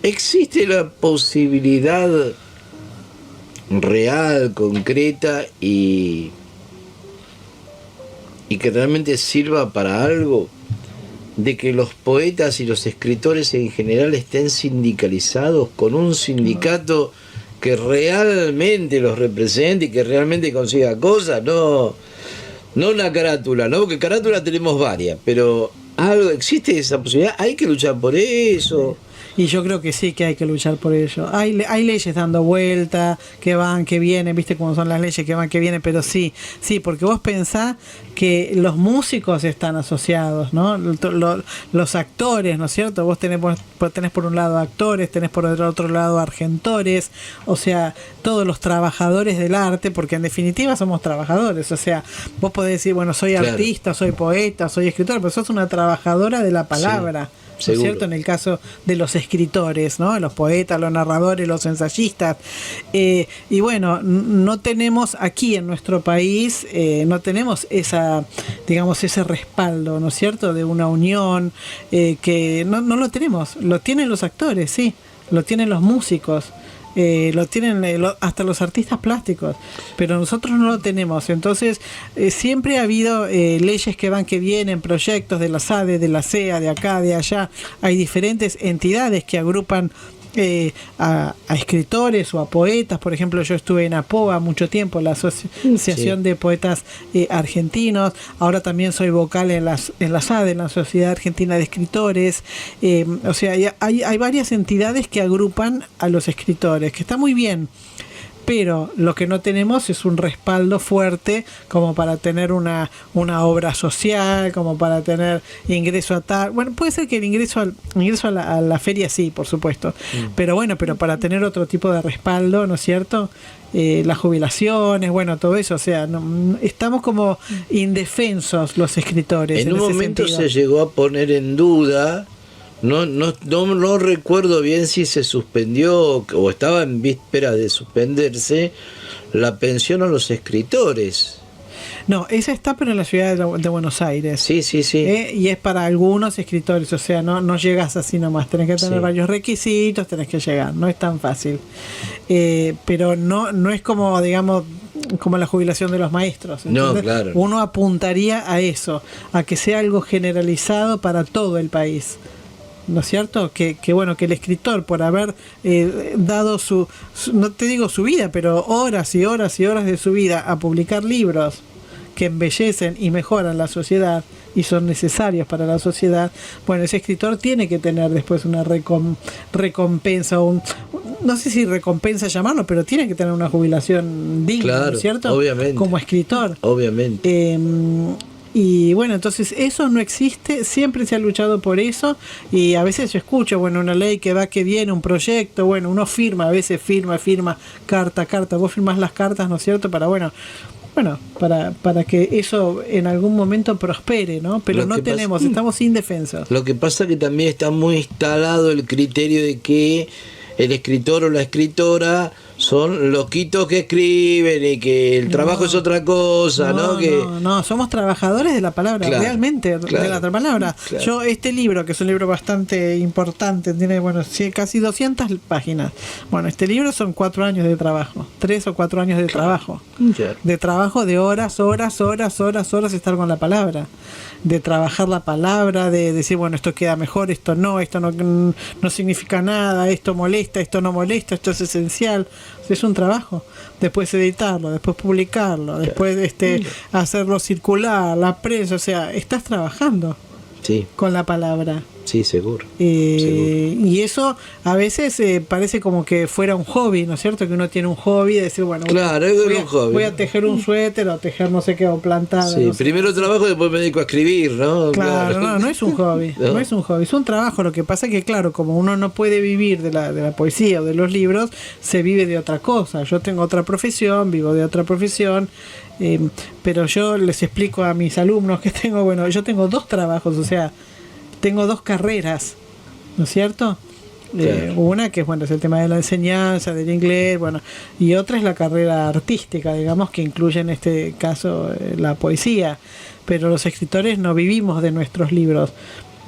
¿Existe la posibilidad real, concreta y que realmente sirva para algo, de que los poetas y los escritores en general estén sindicalizados con un sindicato que realmente los represente y que realmente consiga cosas? No una carátula, ¿no? Porque carátula tenemos varias, pero algo, existe esa posibilidad, hay que luchar por eso. Y yo creo que sí que hay que luchar por ello. Hay leyes dando vuelta, que van, que vienen, viste cómo son las leyes, que van, que vienen, pero sí, porque vos pensás que los músicos están asociados, ¿no? Los actores, ¿no es cierto? Vos tenés por un lado actores, tenés por el otro lado argentores, o sea, todos los trabajadores del arte, porque en definitiva somos trabajadores, o sea, vos podés decir, bueno, soy artista, soy poeta, soy escritor, pero sos una trabajadora de la palabra. Sí. ¿No es cierto? En el caso de los escritores, ¿no? Los poetas, los narradores, los ensayistas. Y bueno, no tenemos aquí en nuestro país, no tenemos ese respaldo, ¿no es cierto? De una unión, que no lo tenemos. Lo tienen los actores, sí. Lo tienen los músicos. Lo tienen hasta los artistas plásticos, pero nosotros no lo tenemos. Entonces siempre ha habido leyes que van, que vienen, proyectos de la SADE, de la CEA, de acá, de allá. Hay diferentes entidades que agrupan a escritores o a poetas. Por ejemplo, yo estuve en APOA mucho tiempo, la Asociación de Poetas Argentinos. Ahora también soy vocal en la SADE, en la Sociedad Argentina de Escritores. O sea, hay varias entidades que agrupan a los escritores, que está muy bien. Pero lo que no tenemos es un respaldo fuerte como para tener una obra social, como para tener ingreso a tal. Bueno, puede ser que el ingreso a la feria sí, por supuesto. Pero para tener otro tipo de respaldo, ¿no es cierto? Las jubilaciones, bueno, todo eso, o sea, estamos como indefensos los escritores. En un momento se llegó a poner en duda. No recuerdo bien si se suspendió o estaba en víspera de suspenderse la pensión a los escritores. No, esa está, pero en la ciudad de Buenos Aires. Sí. Y es para algunos escritores, o sea, no llegas así nomás, tenés que tener varios requisitos, tenés que llegar, no es tan fácil. Pero no es como, digamos, como la jubilación de los maestros. No, claro. Uno apuntaría a eso, a que sea algo generalizado para todo el país. ¿No es cierto? Que el escritor, por haber dado no te digo su vida, pero horas y horas y horas de su vida a publicar libros que embellecen y mejoran la sociedad y son necesarios para la sociedad, bueno, ese escritor tiene que tener después una recompensa, no sé si recompensa llamarlo, pero tiene que tener una jubilación digna, claro, ¿no es cierto? Obviamente. Como escritor. Obviamente. Y bueno, entonces eso no existe, siempre se ha luchado por eso, y a veces yo escucho, bueno, una ley que va, que viene, un proyecto, bueno, uno firma, a veces firma, carta, vos firmás las cartas, ¿no es cierto? Para que eso en algún momento prospere, ¿no? Pero no tenemos, estamos indefensos. Lo que pasa que también está muy instalado el criterio de que el escritor o la escritora son loquitos que escriben y que el trabajo es otra cosa, ¿no? Somos trabajadores de la palabra, realmente, de la palabra. Claro. Yo, este libro, que es un libro bastante importante, tiene, casi 200 páginas. Bueno, este libro son 4 años de trabajo, 3 o 4 años de trabajo. Claro. De trabajo de horas, estar con la palabra. De trabajar la palabra, de decir, bueno, esto queda mejor, esto no significa nada, esto molesta, esto no molesta, esto es esencial. Es un trabajo. Después editarlo, después publicarlo, después hacerlo circular, la prensa, o sea, estás trabajando con la palabra. Sí, seguro. Y eso a veces parece como que fuera un hobby, ¿no es cierto? Que uno tiene un hobby de decir, bueno, claro, un hobby. Voy a tejer un suéter o tejer no sé qué, o plantar. Sí, no sé. primero trabajo, después me dedico a escribir, ¿no? Claro, no es un hobby, no es un hobby, es un trabajo. Lo que pasa es que, claro, como uno no puede vivir de la poesía o de los libros, se vive de otra cosa. Yo tengo otra profesión, vivo de otra profesión. Pero yo les explico a mis alumnos que tengo, bueno, yo tengo 2 trabajos, o sea, tengo 2 carreras, ¿no es cierto? Claro. Una que es el tema de la enseñanza, del inglés, bueno, y otra es la carrera artística, digamos, que incluye en este caso la poesía, pero los escritores no vivimos de nuestros libros.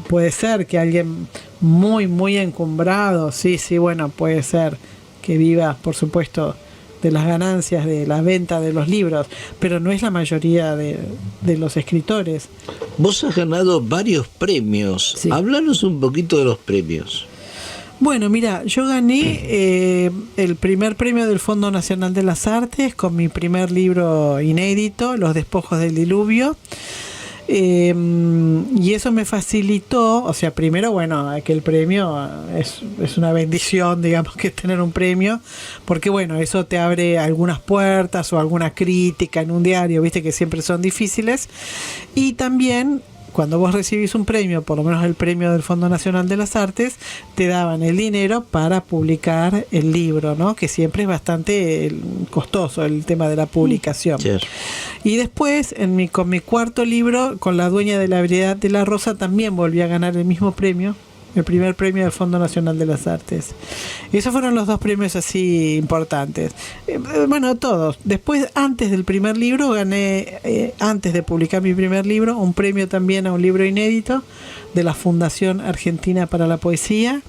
Puede ser que alguien muy, muy encumbrado, sí, bueno, puede ser que viva, por supuesto, de las ganancias de la venta de los libros, pero no es la mayoría de los escritores. Vos has ganado varios premios. Sí. Háblanos un poquito de los premios. Bueno, mira, yo gané el primer premio del Fondo Nacional de las Artes con mi primer libro inédito, Los Despojos del Diluvio. Y eso me facilitó, o sea, primero, que el premio es una bendición, digamos, que tener un premio, porque eso te abre algunas puertas o alguna crítica en un diario, viste que siempre son difíciles. Y también, cuando vos recibís un premio, por lo menos el premio del Fondo Nacional de las Artes, te daban el dinero para publicar el libro, ¿no? Que siempre es bastante costoso el tema de la publicación. Yes. Y después, con mi cuarto libro, con La dueña de la ebriedad de la rosa, también volví a ganar el mismo premio, el primer premio del Fondo Nacional de las Artes. Esos fueron los 2 premios así importantes. Todos. Después, antes del primer libro, gané, antes de publicar mi primer libro, un premio también a un libro inédito de la Fundación Argentina para la Poesía,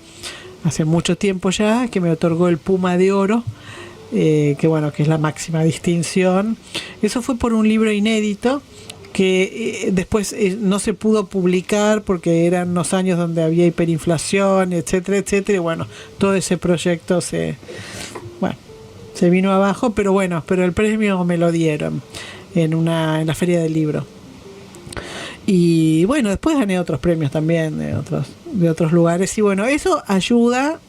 hace mucho tiempo ya, que me otorgó el Puma de Oro, que es la máxima distinción. Eso fue por un libro inédito que después no se pudo publicar porque eran unos años donde había hiperinflación, etcétera, etcétera, y todo ese proyecto se vino abajo, pero el premio me lo dieron en la Feria del Libro. Y después gané otros premios también de otros lugares, y eso ayuda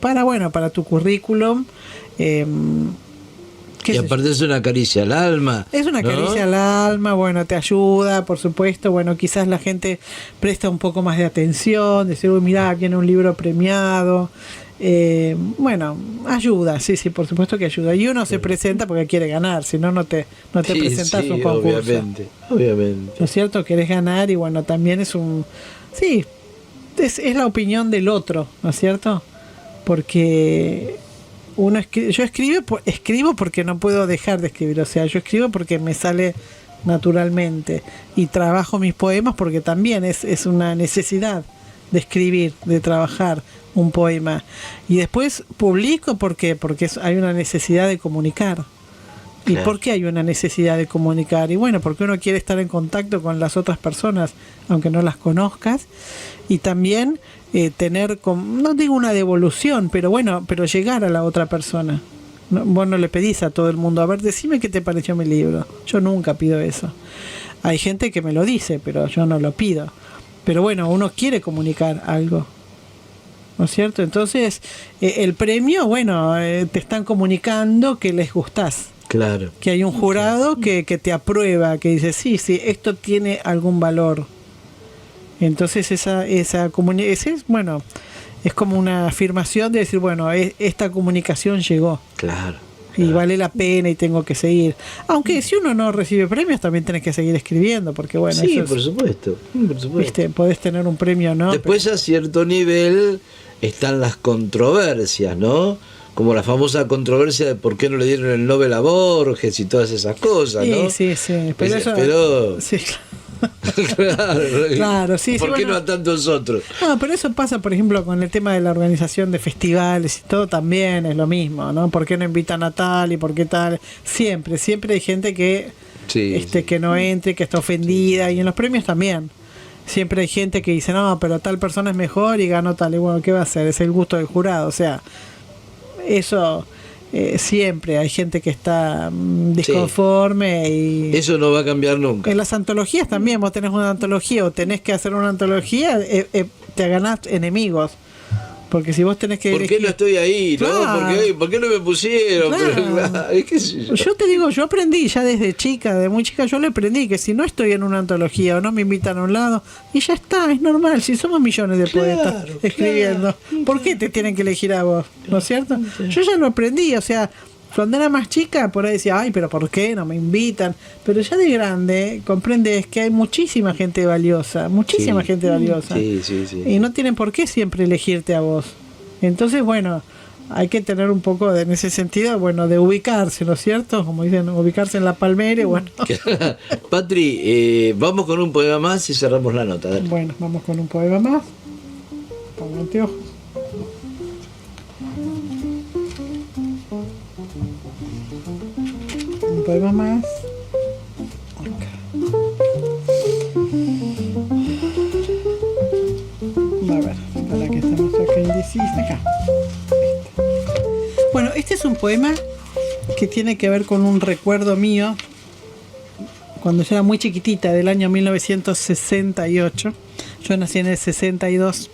para tu currículum. Y aparte es una caricia al alma. Es una caricia al alma, te ayuda, por supuesto. Quizás la gente presta un poco más de atención, decir, mirá, viene un libro premiado. Ayuda, sí, por supuesto que ayuda. Y uno se presenta porque quiere ganar, si no, no te presentas un concurso. Obviamente. ¿No es cierto? Querés ganar y también es un... Sí, es la opinión del otro, ¿no es cierto? Porque... yo escribo porque no puedo dejar de escribir, o sea, yo escribo porque me sale naturalmente, y trabajo mis poemas porque también es una necesidad de escribir, de trabajar un poema, y después publico porque hay una necesidad de comunicar. ¿Y claro, por qué hay una necesidad de comunicar? Y porque uno quiere estar en contacto con las otras personas, aunque no las conozcas, y también tener, no digo una devolución, pero llegar a la otra persona. Vos no le pedís a todo el mundo, a ver, decime qué te pareció mi libro. Yo nunca pido eso. Hay gente que me lo dice, pero yo no lo pido. Pero uno quiere comunicar algo, ¿no es cierto? Entonces, el premio, te están comunicando que les gustás. Claro. Que hay un jurado que te aprueba, que dice, sí, esto tiene algún valor. Entonces esa comunicación es como una afirmación de decir, esta comunicación llegó. Claro. Y vale la pena y tengo que seguir. Aunque si uno no recibe premios, también tenés que seguir escribiendo, porque sí, eso por supuesto. ¿viste? Podés tener un premio, ¿no? Después a cierto nivel están las controversias, ¿no? Como la famosa controversia de por qué no le dieron el Nobel a Borges y todas esas cosas, ¿no? Sí. Pero sí. Claro, sí. ¿Por qué no a tantos otros? No, pero eso pasa, por ejemplo, con el tema de la organización de festivales y todo, también es lo mismo, ¿no? ¿Por qué no invitan a tal y por qué tal? Siempre hay gente que que no entre, que está ofendida, y en los premios también. Siempre hay gente que dice, no, pero tal persona es mejor y ganó tal. Y ¿qué va a hacer? Es el gusto del jurado, o sea, eso siempre hay gente que está disconforme y eso no va a cambiar nunca. en las antologías también, vos tenés una antología o tenés que hacer una antología, te ganás enemigos. Porque si vos tenés que ¿Por qué elegir... no estoy ahí? Claro. ¿No? ¿Por qué no me pusieron? Claro. ¿Qué sé yo? Yo te digo, yo aprendí ya desde chica, de muy chica, yo le aprendí que si no estoy en una antología o no me invitan a un lado, y ya está, es normal, si somos millones de poetas escribiendo, ¿por qué te tienen que elegir a vos? ¿No es cierto? Yo ya lo aprendí, o sea, cuando era más chica, por ahí decía, ay, pero ¿por qué no me invitan? Pero ya de grande comprendes que hay muchísima gente valiosa, gente valiosa. Sí. Y no tienen por qué siempre elegirte a vos. Entonces, bueno, hay que tener un poco en ese sentido, bueno, de ubicarse, ¿no es cierto? Como dicen, ubicarse en la palmera, bueno. Patri, vamos con un poema más y cerramos la nota. Dale. Bueno, vamos con un poema más. Pongo anteojos. Un poema más. Acá. A ver, para que estamos acá indecisos. Acá. Bueno, este es un poema que tiene que ver con un recuerdo mío cuando yo era muy chiquitita, del año 1968. Yo nací en el 62.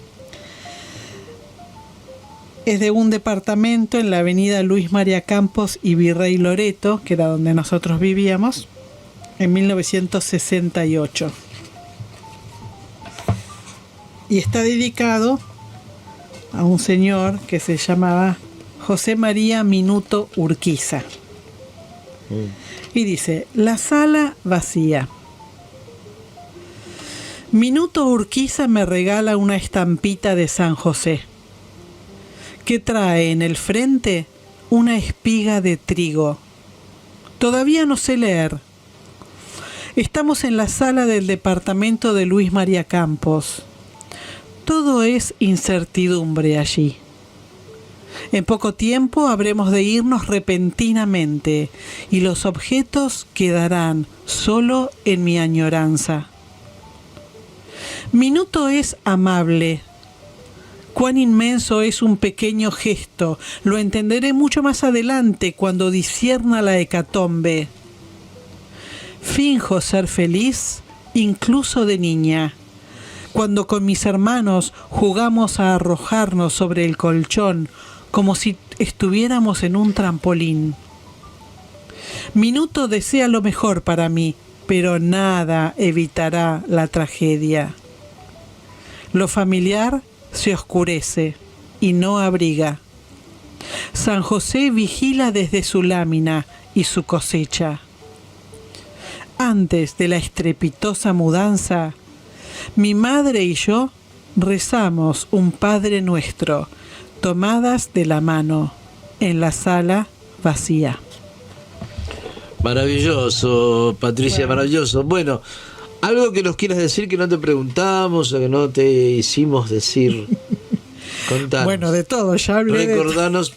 Es de un departamento en la avenida Luis María Campos y Virrey Loreto, que era donde nosotros vivíamos, en 1968. Y está dedicado a un señor que se llamaba José María Minuto Urquiza. Y dice, la sala vacía. Minuto Urquiza me regala una estampita de San José, que trae en el frente una espiga de trigo. Todavía no sé leer. Estamos en la sala del departamento de Luis María Campos. Todo es incertidumbre allí. En poco tiempo habremos de irnos repentinamente y los objetos quedarán solo en mi añoranza. Minuto es amable. Cuán inmenso es un pequeño gesto, lo entenderé mucho más adelante cuando discierna la hecatombe. Finjo ser feliz, incluso de niña, cuando con mis hermanos jugamos a arrojarnos sobre el colchón como si estuviéramos en un trampolín. Minuto desea lo mejor para mí, pero nada evitará la tragedia. Lo familiar se oscurece y no abriga. San José vigila desde su lámina y su cosecha. Antes de la estrepitosa mudanza, mi madre y yo rezamos un Padre Nuestro, tomadas de la mano, en la sala vacía. Maravilloso, Patricia, bueno. Maravilloso. Bueno, algo que nos quieras decir que no te preguntamos o que no te hicimos decir. Contanos. Bueno, de todo, ya hablé. Recordanos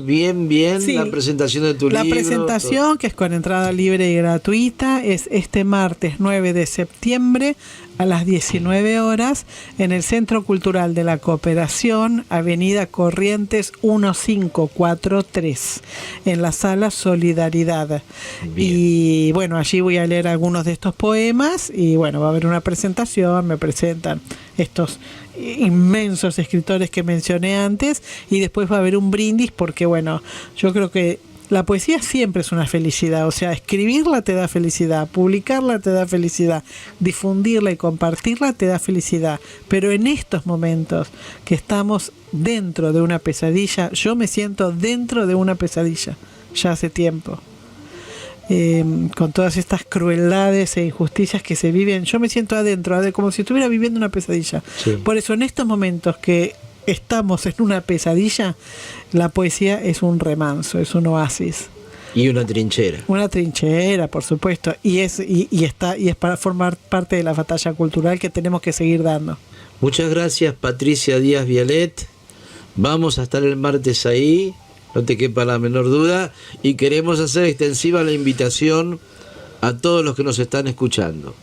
bien sí, la presentación de tu libro. La presentación, todo, que es con entrada libre y gratuita, es este martes 9 de septiembre a las 19 horas en el Centro Cultural de la Cooperación, Avenida Corrientes 1543, en la Sala Solidaridad. Bien. Y bueno, allí voy a leer algunos de estos poemas y bueno, va a haber una presentación, me presentan estos inmensos escritores que mencioné antes y después va a haber un brindis porque bueno, yo creo que la poesía siempre es una felicidad, o sea, escribirla te da felicidad, publicarla te da felicidad, difundirla y compartirla te da felicidad, pero en estos momentos que estamos dentro de una pesadilla, yo me siento dentro de una pesadilla, ya hace tiempo. Con todas estas crueldades e injusticias que se viven, yo me siento adentro, como si estuviera viviendo una pesadilla. Sí. Por eso en estos momentos que estamos en una pesadilla, la poesía es un remanso, es un oasis. Y una trinchera. Una trinchera, por supuesto, y es para formar parte de la batalla cultural que tenemos que seguir dando. Muchas gracias, Patricia Díaz Vialet. Vamos a estar el martes ahí, no te quepa la menor duda, y queremos hacer extensiva la invitación a todos los que nos están escuchando.